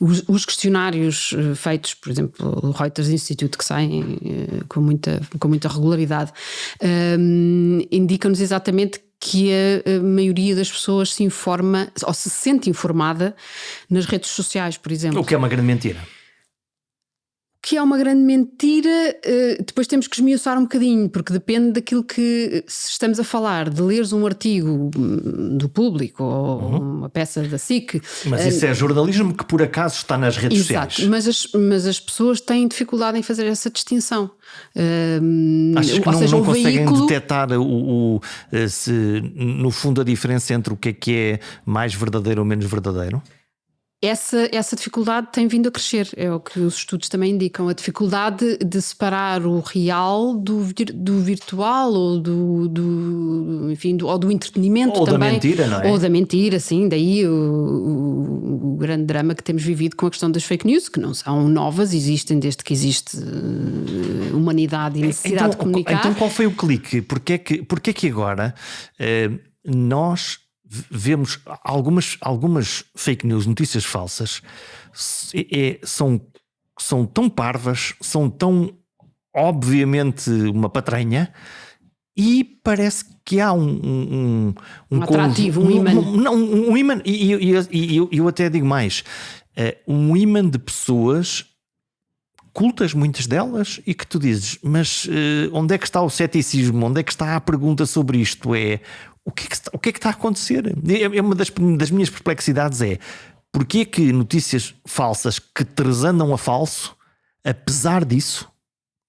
os questionários feitos, por exemplo, o Reuters Institute, que saem com muita regularidade, indicam-nos exatamente que a maioria das pessoas se informa ou se sente informada nas redes sociais, por exemplo. O que é uma grande mentira. Que é uma grande mentira, depois temos que esmiuçar um bocadinho, porque depende daquilo que, se estamos a falar de leres um artigo do Público ou uma peça da SIC. Mas isso é jornalismo que por acaso está nas redes exato, sociais. mas as pessoas têm dificuldade em fazer essa distinção. Achas que não conseguem detectar no fundo a diferença entre o que é mais verdadeiro ou menos verdadeiro? Essa dificuldade tem vindo a crescer, é o que os estudos também indicam, a dificuldade de separar o real do virtual ou ou do entretenimento ou também. Ou da mentira, não é? Ou da mentira, sim, daí o grande drama que temos vivido com a questão das fake news, que não são novas, existem desde que existe humanidade e necessidade de comunicar. Então qual foi o clique? Porquê que agora nós vemos algumas fake news, notícias falsas, são tão parvas, são tão obviamente uma patranha, e parece que há um atrativo, um imã. Um imã, e eu até digo mais, um imã de pessoas cultas, muitas delas, e que tu dizes, mas onde é que está o ceticismo? Onde é que está a pergunta sobre isto? O que é que está a acontecer? Uma das minhas perplexidades é, porquê é que notícias falsas que transandam a falso, apesar disso,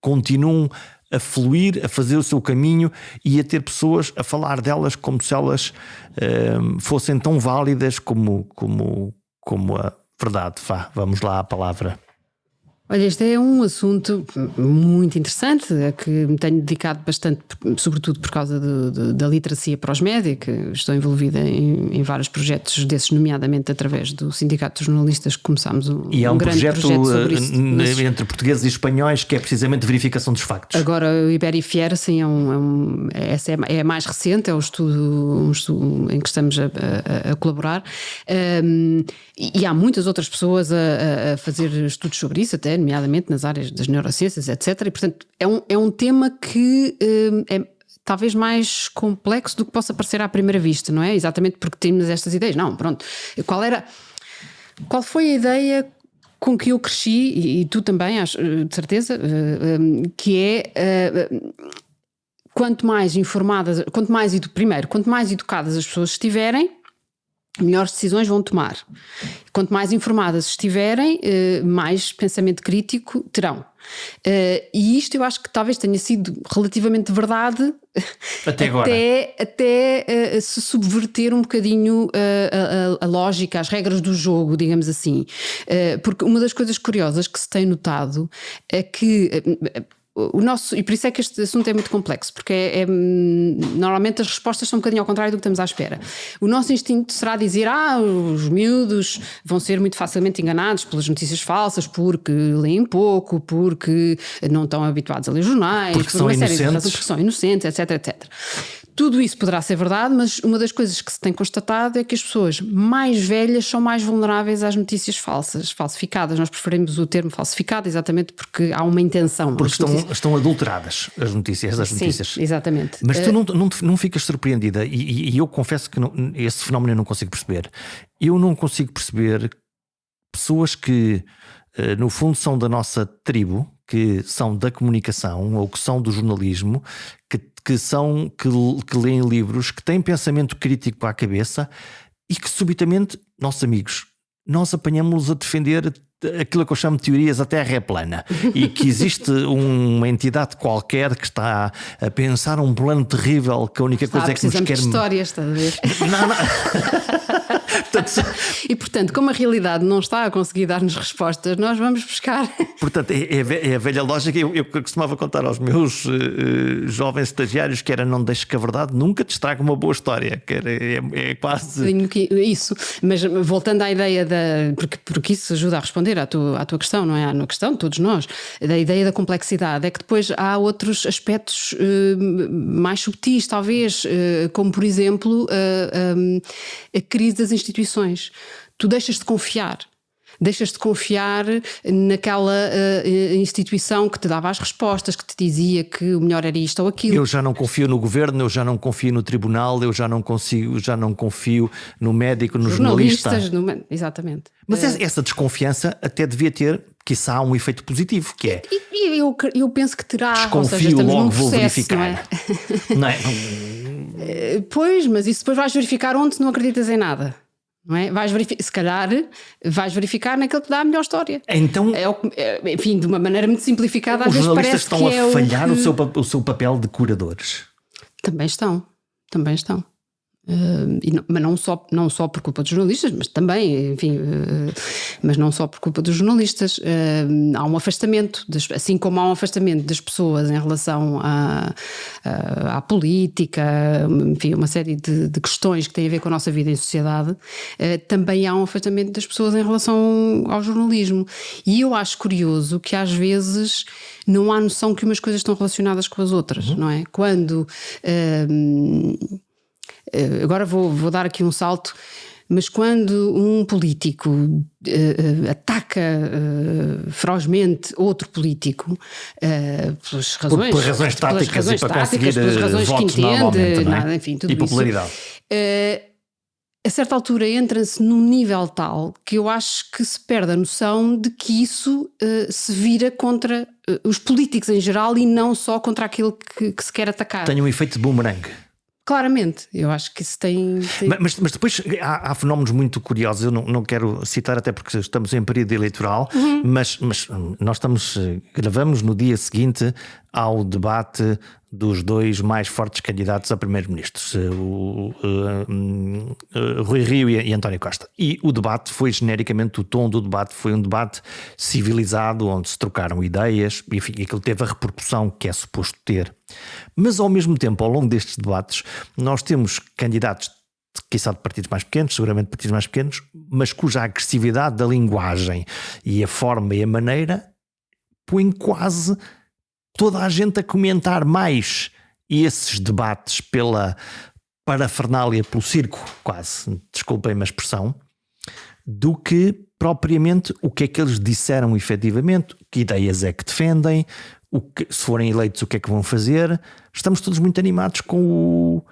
continuam a fluir, a fazer o seu caminho e a ter pessoas a falar delas como se elas fossem tão válidas como a verdade. Vamos lá à palavra. Olha, este é um assunto muito interessante, a que me tenho dedicado bastante, sobretudo por causa da literacia para os média, que estou envolvida em vários projetos desses, nomeadamente através do Sindicato dos Jornalistas, que começámos um grande projeto sobre isso. Entre portugueses e espanhóis, que é precisamente verificação dos factos. Agora o Iberifier, sim, essa é a mais recente, é um estudo em que estamos a colaborar, e há muitas outras pessoas a fazer estudos sobre isso, até nomeadamente nas áreas das neurociências, etc. E, portanto, é um tema que é talvez mais complexo do que possa parecer à primeira vista, não é? Exatamente porque temos estas ideias. Não, pronto. Qual foi a ideia com que eu cresci, e tu também, acho, de certeza, que é... quanto mais informadas, quanto mais educadas as pessoas estiverem, melhores decisões vão tomar. Quanto mais informadas estiverem, mais pensamento crítico terão. E isto eu acho que talvez tenha sido relativamente verdade até agora. Até se subverter um bocadinho a lógica, as regras do jogo, digamos assim. Porque uma das coisas curiosas que se tem notado é que... e por isso é que este assunto é muito complexo, porque normalmente as respostas são um bocadinho ao contrário do que estamos à espera. O nosso instinto será dizer: os miúdos vão ser muito facilmente enganados pelas notícias falsas porque leem pouco, porque não estão habituados a ler jornais, porque são inocentes, porque são inocentes, etc, etc. Tudo isso poderá ser verdade, mas uma das coisas que se tem constatado é que as pessoas mais velhas são mais vulneráveis às notícias falsificadas. Nós preferimos o termo falsificado exatamente porque há uma intenção. Porque estão adulteradas as notícias. Sim, exatamente. Mas tu não ficas surpreendida, e eu confesso que esse fenómeno eu não consigo perceber. Eu não consigo perceber pessoas que, no fundo, são da nossa tribo, que são da comunicação ou que são do jornalismo, que leem livros, que têm pensamento crítico para a cabeça e que subitamente, nossos amigos, nós apanhamos-los a defender aquilo que eu chamo de teorias a terra é plana e que existe uma entidade qualquer que está a pensar um plano terrível, que a única coisa é que nos quer... de histórias, estás a ver? Não. E portanto, como a realidade não está a conseguir dar-nos respostas, nós vamos buscar. Portanto, é a velha lógica. Eu costumava contar aos meus jovens estagiários que era: não deixes que a verdade nunca te estrague uma boa história. Que é quase isso. Mas voltando à ideia porque isso ajuda a responder à tua questão, não é? À questão de todos nós, da ideia da complexidade, é que depois há outros aspectos mais subtis, talvez, como por exemplo a crise das instituições. Tu deixas de confiar naquela instituição que te dava as respostas, que te dizia que o melhor era isto ou aquilo. Eu já não confio no governo, eu já não confio no tribunal, eu já não confio no médico, no jornalista. Exatamente. Mas essa desconfiança até devia ter, quiçá, um efeito positivo, que é... Eu penso que terá. Desconfio, ou seja, estamos logo num processo, vou verificar. Não é? Pois, mas isso depois vais verificar onde não acreditas em nada. Não é? Se calhar vais verificar naquele que te dá a melhor história. Então, enfim, de uma maneira muito simplificada, às vezes parece que os jornalistas estão a falhar o seu papel de curadores. Também estão. Mas não só por culpa dos jornalistas, mas também, enfim, mas não só por culpa dos jornalistas. Há um afastamento, assim como há um afastamento das pessoas em relação à política, enfim, uma série de questões que têm a ver com a nossa vida em sociedade, também há um afastamento das pessoas em relação ao jornalismo. E eu acho curioso que às vezes não há noção que umas coisas estão relacionadas com as outras, não é? Quando... Agora vou dar aqui um salto. Mas quando um político ataca ferozmente outro político pelas razões, por razões táticas e para conseguir pelas razões votos que normalmente, entende, não é? nada, enfim, tudo E popularidade. isso. A certa altura entra-se num nível tal que eu acho que se perde a noção de que isso se vira contra os políticos em geral e não só contra aquele que se quer atacar. Tem um efeito de boomerang. Claramente, eu acho que isso tem... Mas depois há fenómenos muito curiosos. Eu não quero citar, até porque estamos em período eleitoral, mas nós gravamos no dia seguinte ao debate dos dois mais fortes candidatos a primeiro-ministros, Rui Rio e António Costa. E o debate foi genericamente, o tom do debate foi um debate civilizado, onde se trocaram ideias, e enfim, aquilo teve a repercussão que é suposto ter. Mas ao mesmo tempo, ao longo destes debates, nós temos candidatos, quiçá de partidos mais pequenos, seguramente partidos mais pequenos, mas cuja agressividade da linguagem e a forma e a maneira põem quase toda a gente a comentar mais esses debates pela parafernália, pelo circo, quase, desculpem-me a expressão, do que propriamente o que é que eles disseram efetivamente, que ideias é que defendem, se forem eleitos o que é que vão fazer. Estamos todos muito animados com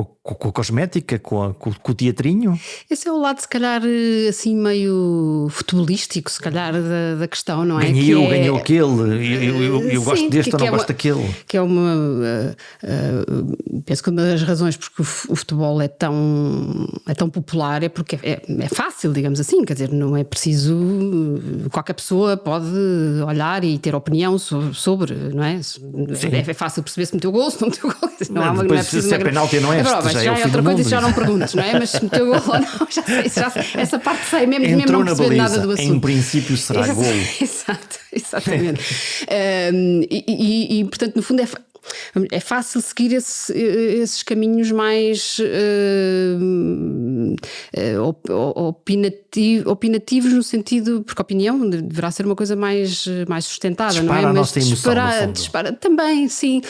a cosmética, com o teatrinho. Esse é o lado, se calhar, assim meio futebolístico, se calhar, da questão, não é? Ganhou aquele, eu gosto deste ou não gosto daquele. Que é penso que uma das razões porque o futebol é tão popular é porque é fácil, digamos assim, quer dizer, não é preciso, qualquer pessoa pode olhar e ter opinião sobre, não é? É fácil perceber se meteu gol, se não meteu gol. Não é preciso se é penalti não é. Já é outra coisa, isso já não perguntas, não é? Mas se meteu gol ou não, já sei, essa parte sei mesmo não perceber nada do assunto. Em princípio será gol. Exatamente. E portanto, no fundo, é fácil seguir esses caminhos mais opinativos no sentido, porque a opinião deverá ser uma coisa mais sustentada, dispara, não é? A nossa emoção, dispara também, sim.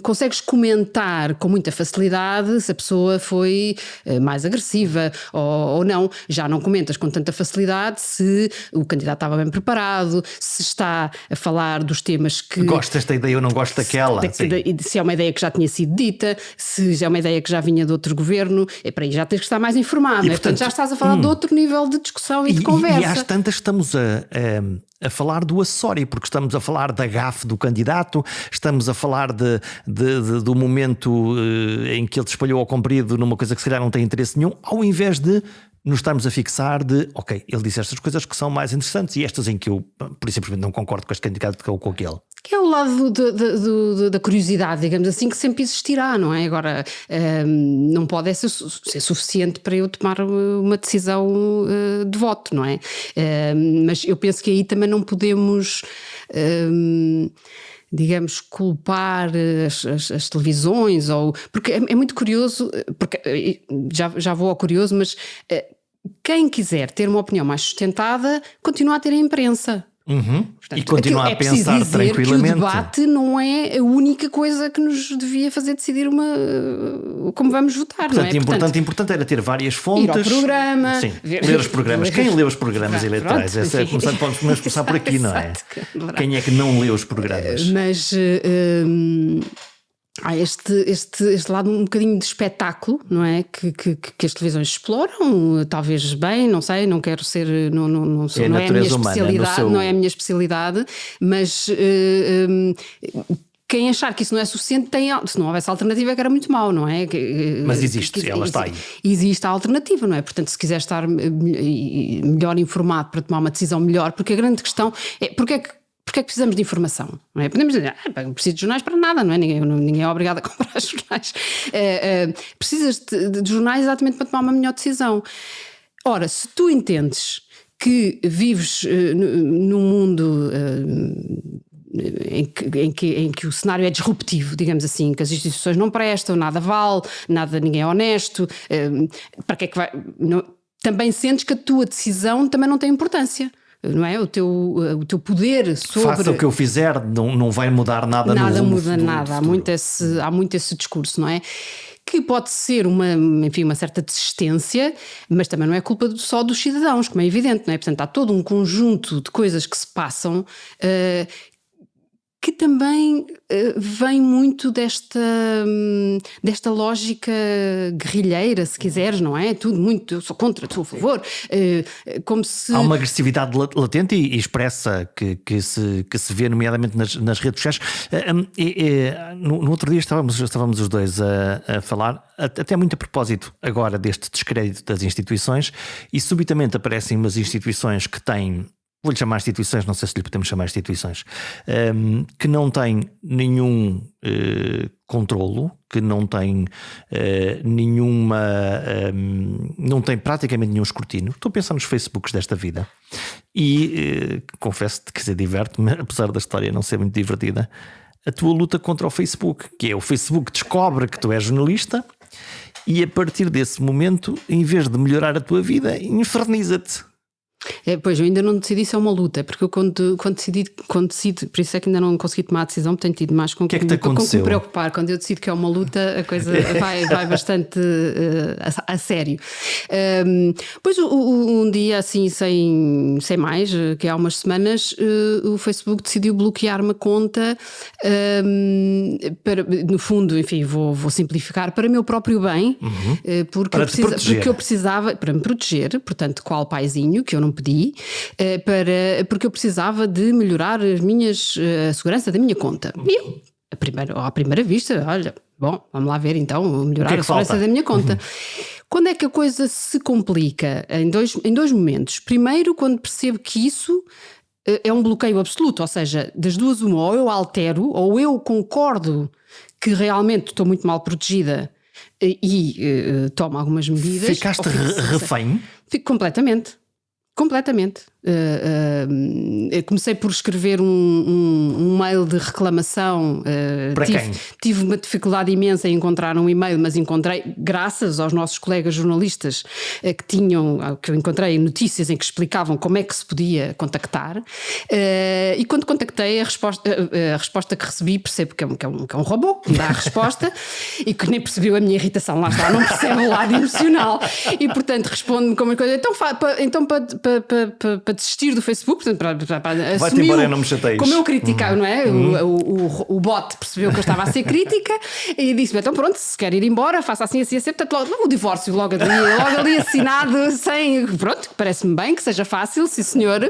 Consegues comentar com muita facilidade se a pessoa foi mais agressiva ou não. Já não comentas com tanta facilidade se o candidato estava bem preparado, se está a falar dos temas que... Gosto desta ideia, eu não gosto daquela. Se é uma ideia que já tinha sido dita, se já é uma ideia que já vinha de outro governo, para aí já tens que estar mais informado. Portanto, já estás a falar de outro nível de discussão e de conversa. E às tantas estamos a falar do acessório, porque estamos a falar da gafe do candidato, estamos a falar do momento em que ele se espalhou ao comprido numa coisa que se calhar não tem interesse nenhum, ao invés de nos estarmos a fixar ok, ele disse estas coisas que são mais interessantes e estas em que eu, por isso simplesmente não concordo com este candidato ou com aquele. Que é o lado da curiosidade, digamos assim, que sempre existirá, não é? Agora, não pode ser suficiente para eu tomar uma decisão de voto, não é? Mas eu penso que aí também não podemos... digamos, culpar as televisões, porque é muito curioso, porque já vou ao curioso, mas quem quiser ter uma opinião mais sustentada continua a ter a imprensa. Portanto, e continua a pensar tranquilamente. Que o debate não é a única coisa que nos devia fazer decidir como vamos votar. Portanto, não é? importante era ter várias fontes. Ir ao programa. Sim, ler os programas. Quem lê os programas eleitorais? Podemos começar por aqui, não é? Quem é que não lê os programas? Mas... há este lado um bocadinho de espetáculo, não é? Que as televisões exploram, talvez bem, não sei, não quero ser, não é a minha especialidade, não é a minha especialidade, mas quem achar que isso não é suficiente se não houvesse alternativa, que era muito mau, não é? Mas existe, ela está aí. Existe a alternativa, não é? Portanto, se quiser estar melhor informado para tomar uma decisão melhor, porque a grande questão é porque é que precisamos de informação? Não é? Podemos dizer, não preciso de jornais para nada, não é? Ninguém é obrigado a comprar jornais. Precisas de jornais exatamente para tomar uma melhor decisão. Ora, se tu entendes que vives num mundo em que o cenário é disruptivo, digamos assim, que as instituições não prestam, nada vale, ninguém é honesto, para que é que vai... também sentes que a tua decisão também não tem importância. Não é? O teu poder sobre... Faça o que eu fizer, não vai mudar nada. Nada muda nada. Há muito esse discurso, não é? que pode ser uma certa desistência, mas também não é culpa só dos cidadãos, como é evidente, não é? Portanto, há todo um conjunto de coisas que se passam que também vem muito desta lógica guerrilheira, se quiseres, não é? Tudo muito, eu sou contra, sou a favor, como se... Há uma agressividade latente e expressa que se vê nomeadamente nas redes sociais. No outro dia estávamos os dois a falar, até muito a propósito agora deste descrédito das instituições, e subitamente aparecem umas instituições que têm... Vou-lhe chamar instituições, não sei se lhe podemos chamar instituições, que não têm nenhum controlo, que não têm não têm praticamente nenhum escrutínio. Estou a pensar nos Facebooks desta vida e confesso-te que se diverte-me, apesar da história não ser muito divertida, a tua luta contra o Facebook, que é o Facebook descobre que tu és jornalista e a partir desse momento, em vez de melhorar a tua vida, inferniza-te. Pois, eu ainda não decidi se é uma luta, porque eu quando decido, por isso é que ainda não consegui tomar a decisão, tenho tido mais com que me preocupar. Quando eu decido que é uma luta, a coisa vai bastante a sério. Pois um dia assim, sem mais, que há umas semanas, o Facebook decidiu bloquear uma conta, no fundo, enfim, vou simplificar, para meu próprio bem, porque eu precisava, para me proteger, portanto, qual paizinho, que eu não pedi, porque eu precisava de melhorar a segurança da minha conta. E eu, à primeira vista, olha, bom, vamos lá ver então, melhorar a segurança da minha conta. Quando é que a coisa se complica? Em dois momentos. Primeiro, quando percebo que isso é um bloqueio absoluto, ou seja, das duas uma, ou eu altero, ou eu concordo que realmente estou muito mal protegida e tomo algumas medidas. Ficaste refém? Fico completamente. Comecei por escrever um mail de reclamação. Para quem? Tive uma dificuldade imensa em encontrar um e-mail, mas encontrei, graças aos nossos colegas jornalistas que eu encontrei notícias em que explicavam como é que se podia contactar. E quando contactei, a resposta que recebi, percebo que é um robô que me dá a resposta e que nem percebeu a minha irritação. Lá está, não percebe o lado emocional. E portanto responde-me como uma coisa. Então para desistir do Facebook, portanto, para vai-te embora, não me chateias. Como eu criticava, não é? O bot percebeu que eu estava a ser crítica e disse-me, então pronto, se quer ir embora, faça assim, portanto logo o divórcio, logo ali assinado, sem, pronto, parece-me bem que seja fácil, sim senhor.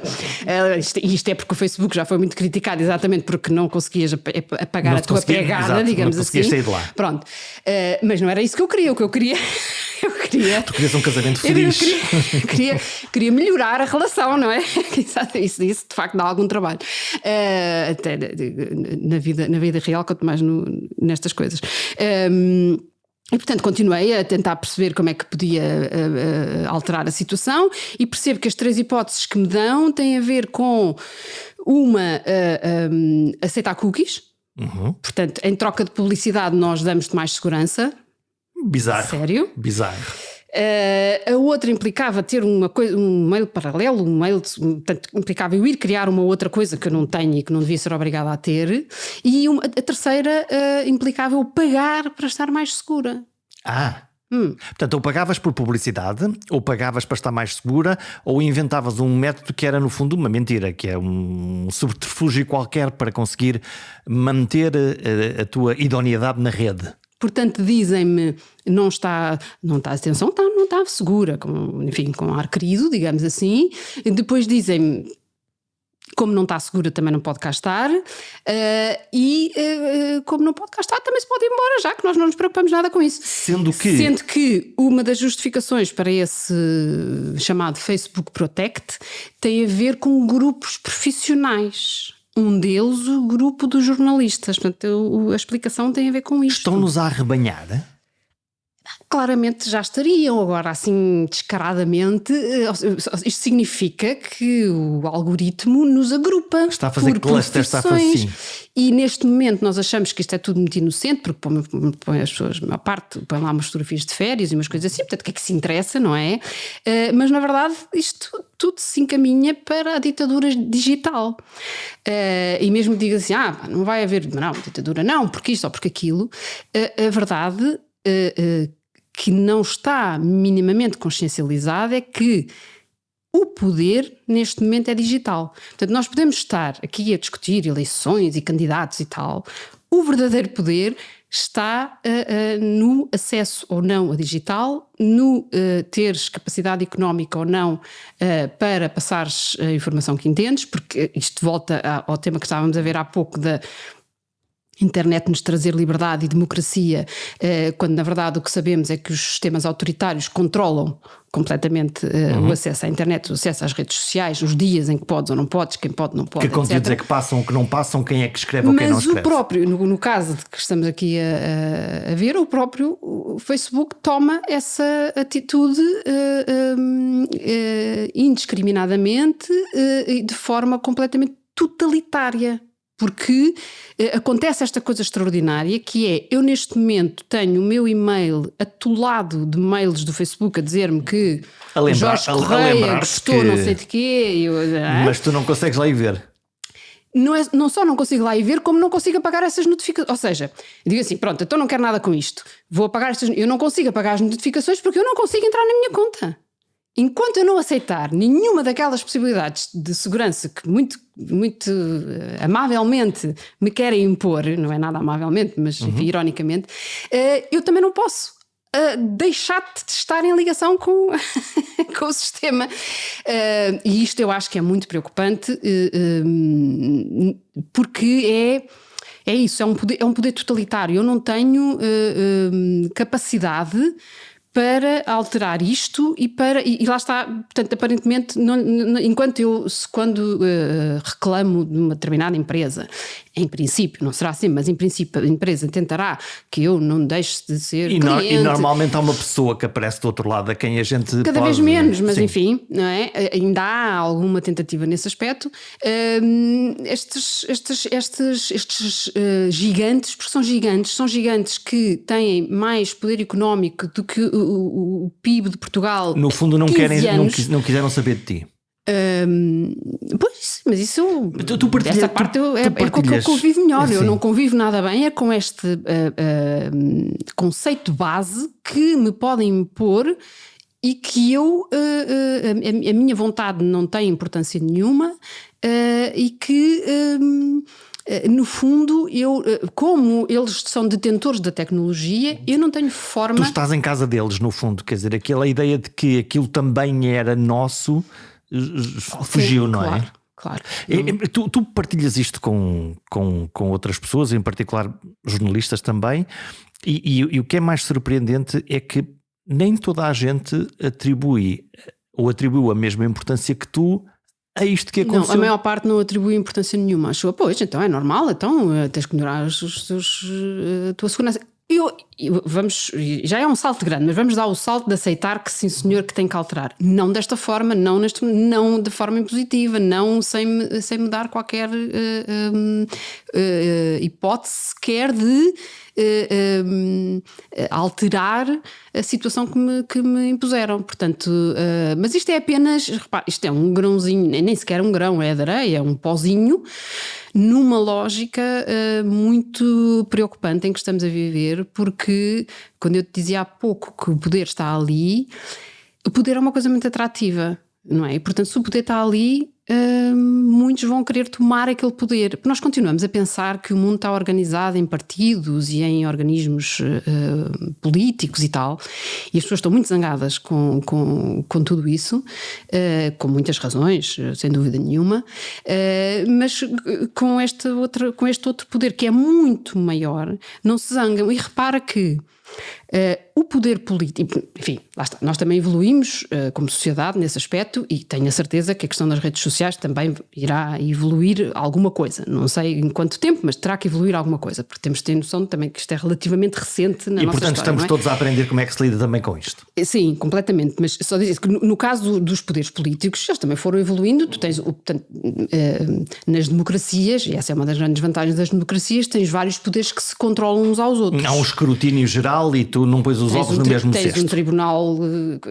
Isto é porque o Facebook já foi muito criticado, exatamente porque não conseguias apagar a tua pegada, digamos não assim. Sair de lá. Pronto, mas não era isso que eu queria, o que eu queria... Tu querias um casamento feliz. Queria melhorar a relação, não é? Isso de facto dá algum trabalho. Até na vida real, quanto mais nestas coisas. E portanto continuei a tentar perceber como é que podia alterar a situação e percebo que as 3 hipóteses que me dão têm a ver com uma, aceitar cookies. Portanto, em troca de publicidade nós damos-te mais segurança. Bizarro. Sério? Bizarro. A outra implicava ter um mail paralelo, portanto, implicava eu ir criar uma outra coisa que eu não tenho e que não devia ser obrigada a ter. E a terceira implicava eu pagar para estar mais segura. Portanto, ou pagavas por publicidade, ou pagavas para estar mais segura, ou inventavas um método que era no fundo uma mentira, que é um subterfúgio qualquer para conseguir manter a tua idoneidade na rede. Portanto, dizem-me, não está segura, com ar querido, digamos assim. Depois dizem-me, como não está segura, também não pode cá estar. Como não pode cá estar, também se pode ir embora, já que nós não nos preocupamos nada com isso. Sendo que uma das justificações para esse chamado Facebook Protect tem a ver com grupos profissionais. Um deles, o grupo dos jornalistas. Portanto, a explicação tem a ver com isto. Estão-nos a arrebanhar? Claramente já estariam, agora assim descaradamente. Isto significa que o algoritmo nos agrupa. Está a fazer cluster, está a fazer assim. E neste momento nós achamos que isto é tudo muito inocente, porque põe as pessoas, a maior parte, põe lá umas fotografias de férias e umas coisas assim, portanto, o que é que se interessa, não é? Mas na verdade isto tudo se encaminha para a ditadura digital. E mesmo diga assim, não vai haver, não, ditadura não, porque isto ou porque aquilo. A verdade que não está minimamente consciencializado é que o poder neste momento é digital. Portanto, nós podemos estar aqui a discutir eleições e candidatos e tal. O verdadeiro poder está no acesso ou não a digital, no teres capacidade económica ou não para passares a informação que entendes, porque isto volta ao tema que estávamos a ver há pouco da internet nos trazer liberdade e democracia, quando na verdade o que sabemos é que os sistemas autoritários controlam completamente o acesso à internet, o acesso às redes sociais, os dias em que podes ou não podes, quem pode não pode, que conteúdos é que passam, que não passam, quem é que escreve ou quem não escreve. Mas o próprio, no caso de que estamos aqui a ver, o próprio Facebook toma essa atitude indiscriminadamente e de forma completamente totalitária. Porque acontece esta coisa extraordinária que é, eu neste momento tenho o meu e-mail atolado de mails do Facebook a dizer-me que Jorge Correia gostou não sei de quê. Mas tu não consegues lá ir ver. Não só não consigo lá ir ver, como não consigo apagar essas notificações. Ou seja, eu digo assim, pronto, então não quero nada com isto. Vou apagar estas... Eu não consigo apagar as notificações porque eu não consigo entrar na minha conta. Enquanto eu não aceitar nenhuma daquelas possibilidades de segurança que muito amavelmente me querem impor, não é nada amavelmente, mas enfim, ironicamente, eu também não posso deixar de estar em ligação com, com o sistema. E isto eu acho que é muito preocupante, porque é isso, é um poder totalitário. Eu não tenho capacidade para alterar isto e lá está, portanto, aparentemente, enquanto quando reclamo de uma determinada empresa, em princípio, não será assim, mas em princípio a empresa tentará que eu não deixe de ser cliente. E normalmente há uma pessoa que aparece do outro lado a quem a gente cada vez menos, mas sim. Enfim, não é? Ainda há alguma tentativa nesse aspecto. Estes gigantes, porque são gigantes que têm mais poder económico do que o PIB de Portugal. No fundo não quiseram saber de ti. Pois, mas isso essa parte é com que eu convivo melhor. Sim. Eu não convivo nada bem com este conceito base que me podem impor e que a minha vontade não tem importância nenhuma, e que no fundo como eles são detentores da tecnologia, eu não tenho forma. Tu estás em casa deles, no fundo, quer dizer, aquela ideia de que aquilo também era nosso fugiu. Sim, não claro, é? Claro. Tu partilhas isto com outras pessoas, em particular jornalistas também, e o que é mais surpreendente é que nem toda a gente atribuiu a mesma importância que tu a isto que aconteceu. Não, a maior parte não atribui importância nenhuma. Achou, pois, então é normal, então tens que melhorar a tua segurança. Já é um salto grande, mas vamos dar o salto de aceitar que sim senhor, que tem que alterar. Não desta forma, não de forma impositiva, não sem me dar qualquer hipótese sequer de alterar a situação que me impuseram. Portanto, mas isto é apenas, repare, isto é um grãozinho, nem sequer um grão, é de areia, é um pozinho, numa lógica muito preocupante em que estamos a viver, porque quando eu te dizia há pouco que o poder está ali, o poder é uma coisa muito atrativa, não é? E portanto, se o poder está ali, muitos vão querer tomar aquele poder, porque nós continuamos a pensar que o mundo está organizado em partidos e em organismos políticos e tal, e as pessoas estão muito zangadas com tudo isso, com muitas razões, sem dúvida nenhuma, mas com este outro poder que é muito maior, não se zangam. E repara que o poder político, enfim, lá está, nós também evoluímos como sociedade nesse aspecto, e tenho a certeza que a questão das redes sociais também irá evoluir alguma coisa, não sei em quanto tempo, mas terá que evoluir alguma coisa, porque temos de ter noção também que isto é relativamente recente na nossa história. E portanto estamos todos a aprender como é que se lida também com isto. Sim, completamente, mas só dizer que no caso dos poderes políticos, eles também foram evoluindo. Tu tens, portanto, nas democracias, e essa é uma das grandes vantagens das democracias, tens vários poderes que se controlam uns aos outros. Há um escrutínio geral e tu não pões os ovos no mesmo cesto. Tens um tribunal,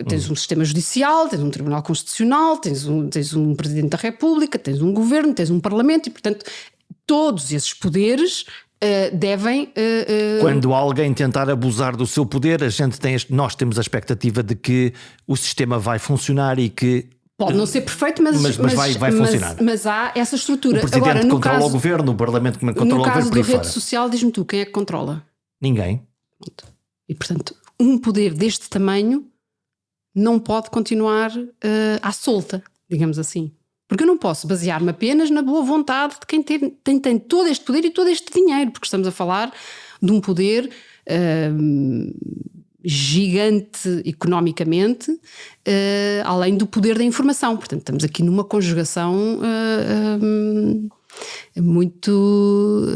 tens um sistema judicial, tens um tribunal constitucional, tens um presidente da República, tens um governo, tens um parlamento, e portanto todos esses poderes devem. Quando alguém tentar abusar do seu poder, nós temos a expectativa de que o sistema vai funcionar e que. Pode não ser perfeito, mas vai funcionar. Mas há essa estrutura. O Presidente Agora, controla o Governo, o Parlamento controla o Governo. No caso da rede social, diz-me tu, quem é que controla? Ninguém. E, portanto, um poder deste tamanho não pode continuar à solta, digamos assim. Porque eu não posso basear-me apenas na boa vontade de quem tem todo este poder e todo este dinheiro, porque estamos a falar de um poder gigante economicamente, além do poder da informação. Portanto, estamos aqui numa conjugação muito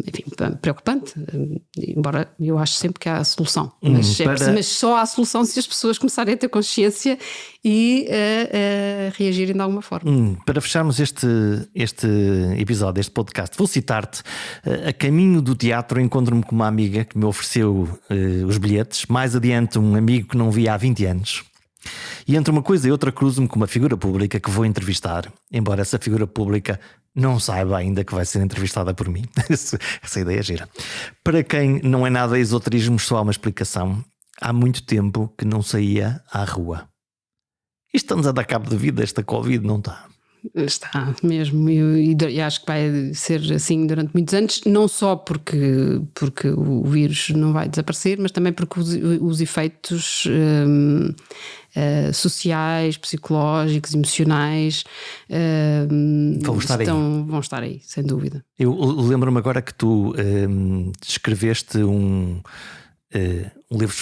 enfim, preocupante, embora eu acho sempre que há a solução, mas só há a solução se as pessoas começarem a ter consciência e reagirem de alguma forma. Para fecharmos este episódio, este podcast, vou citar-te. A caminho do teatro encontro-me com uma amiga que me ofereceu os bilhetes. Mais adiante, um amigo que não via há 20 anos. E entre uma coisa e outra cruzo-me com uma figura pública que vou entrevistar, embora essa figura pública não saiba ainda que vai ser entrevistada por mim. Essa ideia é gira. Para quem não é nada esoterismo, só há uma explicação. Há muito tempo que não saía à rua. Isto estamos a dar cabo de vida, esta Covid, não está? Está mesmo, e acho que vai ser assim durante muitos anos, não só porque o vírus não vai desaparecer, mas também porque os efeitos sociais, psicológicos, emocionais vão estar aí, sem dúvida. Eu lembro-me agora que tu escreveste um livro,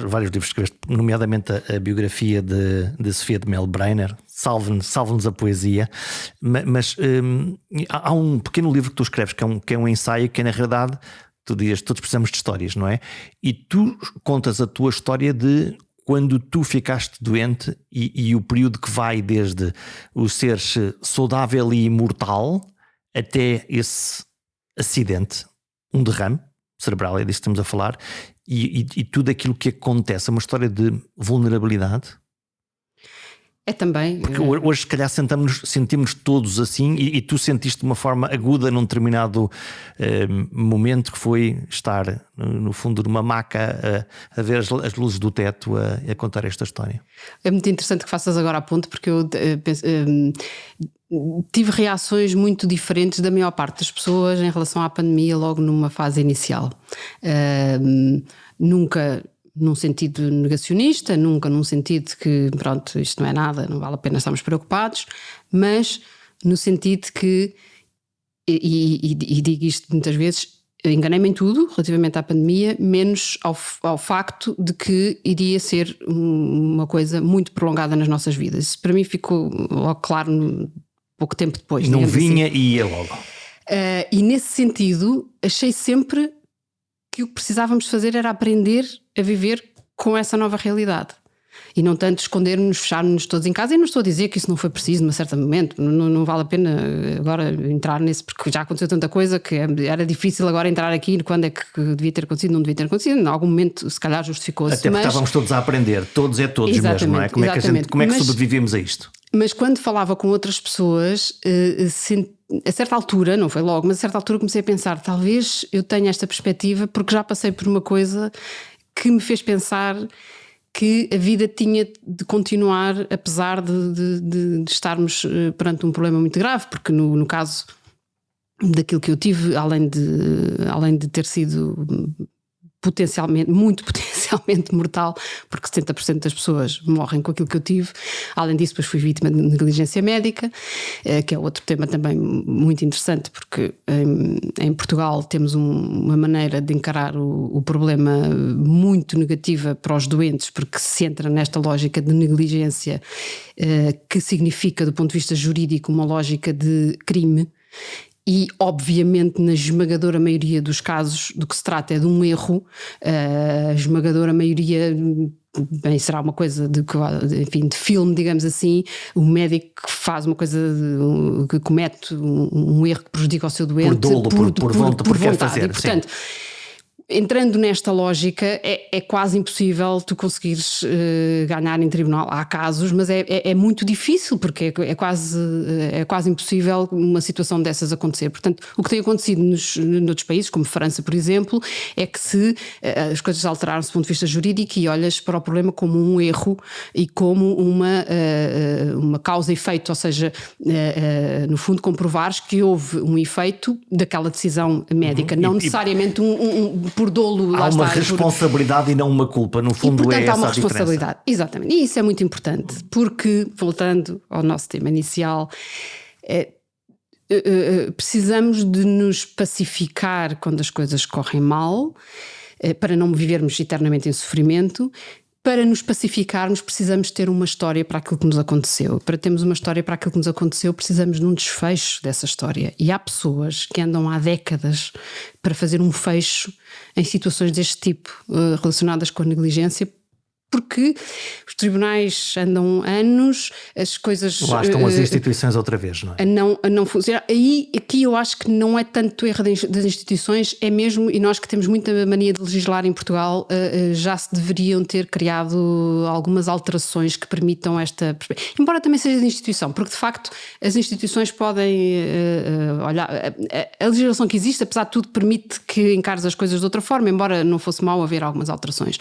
vários livros, escreveste, nomeadamente a biografia de Sofia de Melbrenner, Salve-nos a Poesia, mas há um pequeno livro que tu escreves que é um ensaio que na realidade tu dizes, todos precisamos de histórias, não é? E tu contas a tua história de quando tu ficaste doente e o período que vai desde o seres saudável e imortal até esse acidente, um derrame cerebral, é disso que estamos a falar, e tudo aquilo que acontece. É uma história de vulnerabilidade. É também. Porque hoje, se calhar, sentimos todos assim, e tu sentiste de uma forma aguda num determinado momento, que foi estar no fundo de uma maca a ver as luzes do teto a contar esta história. É muito interessante que faças agora a ponto, porque eu tive reações muito diferentes da maior parte das pessoas em relação à pandemia logo numa fase inicial. Nunca num sentido negacionista, nunca num sentido de que pronto, isto não é nada, não vale a pena estarmos preocupados, mas no sentido que, e digo isto muitas vezes, enganei-me em tudo relativamente à pandemia, menos ao facto de que iria ser uma coisa muito prolongada nas nossas vidas. Isso para mim ficou logo claro pouco tempo depois. Não vinha assim. E ia logo. E nesse sentido, achei sempre que o que precisávamos fazer era aprender a viver com essa nova realidade. E não tanto escondermos, fecharmos todos em casa. E não estou a dizer que isso não foi preciso num certo momento. Não vale a pena agora entrar nesse, porque já aconteceu tanta coisa que era difícil agora entrar aqui quando é que devia ter acontecido, não devia ter acontecido. Em algum momento, se calhar, justificou-se. Até porque estávamos todos a aprender, todos mesmo, não é? Como é que sobrevivemos a isto? Mas quando falava com outras pessoas, a certa altura, não foi logo, mas a certa altura comecei a pensar, talvez eu tenha esta perspectiva porque já passei por uma coisa que me fez pensar que a vida tinha de continuar apesar de estarmos perante um problema muito grave, porque no caso daquilo que eu tive, além de ter sido muito potencialmente mortal, porque 70% das pessoas morrem com aquilo que eu tive. Além disso, depois fui vítima de negligência médica, que é outro tema também muito interessante, porque em Portugal temos uma maneira de encarar o problema muito negativa para os doentes, porque se entra nesta lógica de negligência, que significa, do ponto de vista jurídico, uma lógica de crime. E, obviamente, na esmagadora maioria dos casos do que se trata é de um erro. A esmagadora maioria, bem, será uma coisa de filme, digamos assim. O médico que faz uma coisa, que comete um erro que prejudica o seu doente por dolo, por vontade, quer fazer. E, portanto, entrando nesta lógica, é quase impossível tu conseguires ganhar em tribunal. Há casos, mas é muito difícil, porque é quase impossível uma situação dessas acontecer. Portanto, o que tem acontecido noutros países, como França, por exemplo, é que se as coisas alteraram-se do ponto de vista jurídico e olhas para o problema como um erro e como uma causa e efeito, ou seja, no fundo comprovares que houve um efeito daquela decisão médica, não necessariamente por dolo. Há uma responsabilidade e não uma culpa, no fundo. E, portanto, é há uma essa responsabilidade. Exatamente. E isso é muito importante, porque, voltando ao nosso tema inicial, precisamos de nos pacificar quando as coisas correm mal, para não vivermos eternamente em sofrimento. Para nos pacificarmos, precisamos ter uma história para aquilo que nos aconteceu. Para termos uma história para aquilo que nos aconteceu, precisamos de um desfecho dessa história. E há pessoas que andam há décadas para fazer um fecho em situações deste tipo, relacionadas com a negligência, porque os tribunais andam anos, as coisas... Lá estão as instituições outra vez, não é? A não funcionar. Aqui eu acho que não é tanto erro das instituições, é mesmo, e nós que temos muita mania de legislar em Portugal, já se deveriam ter criado algumas alterações que permitam esta... Embora também seja de instituição, porque de facto as instituições podem olhar... A legislação que existe, apesar de tudo, permite que encares as coisas de outra forma, embora não fosse mau haver algumas alterações.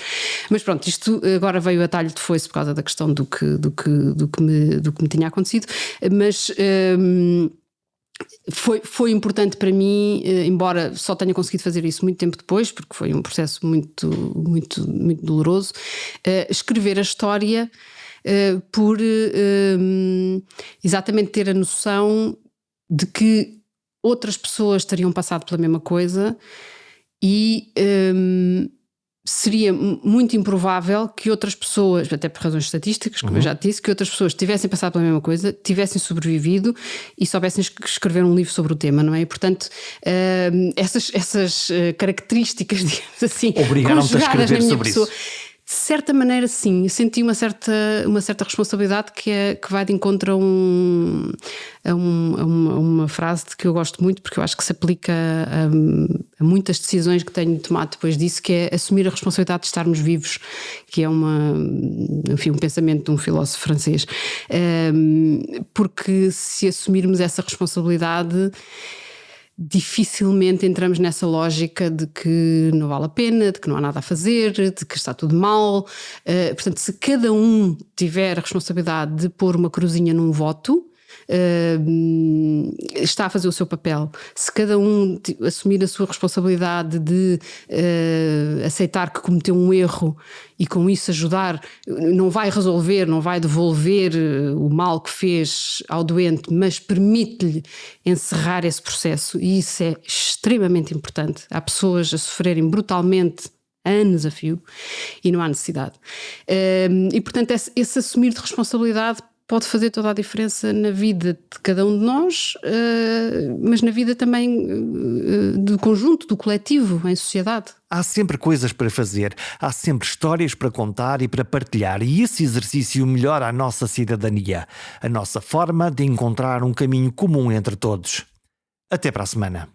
Mas pronto, isto... Agora veio a talho de foice por causa da questão do que me tinha acontecido, mas foi importante para mim, embora só tenha conseguido fazer isso muito tempo depois, porque foi um processo muito, muito, muito doloroso, escrever a história por exatamente ter a noção de que outras pessoas teriam passado pela mesma coisa e... seria muito improvável que outras pessoas, até por razões estatísticas, como eu já te disse, que outras pessoas tivessem passado pela mesma coisa, tivessem sobrevivido e soubessem escrever um livro sobre o tema, não é? E, portanto, essas características, digamos assim, obrigaram-te a escrever sobre isso. De certa maneira, sim, eu senti uma certa responsabilidade que vai de encontro a uma frase de que eu gosto muito, porque eu acho que se aplica a muitas decisões que tenho tomado depois disso, que é assumir a responsabilidade de estarmos vivos, que é um pensamento de um filósofo francês. Porque se assumirmos essa responsabilidade, dificilmente entramos nessa lógica de que não vale a pena, de que não há nada a fazer, de que está tudo mal. Portanto, se cada um tiver a responsabilidade de pôr uma cruzinha num voto, está a fazer o seu papel. Se cada um assumir a sua responsabilidade de aceitar que cometeu um erro e com isso ajudar, não vai resolver, não vai devolver o mal que fez ao doente, mas permite-lhe encerrar esse processo, e isso é extremamente importante. Há pessoas a sofrerem brutalmente há anos a fio e não há necessidade. E portanto esse assumir de responsabilidade pode fazer toda a diferença na vida de cada um de nós, mas na vida também do conjunto, do coletivo, em sociedade. Há sempre coisas para fazer, há sempre histórias para contar e para partilhar, e esse exercício melhora a nossa cidadania, a nossa forma de encontrar um caminho comum entre todos. Até para a semana.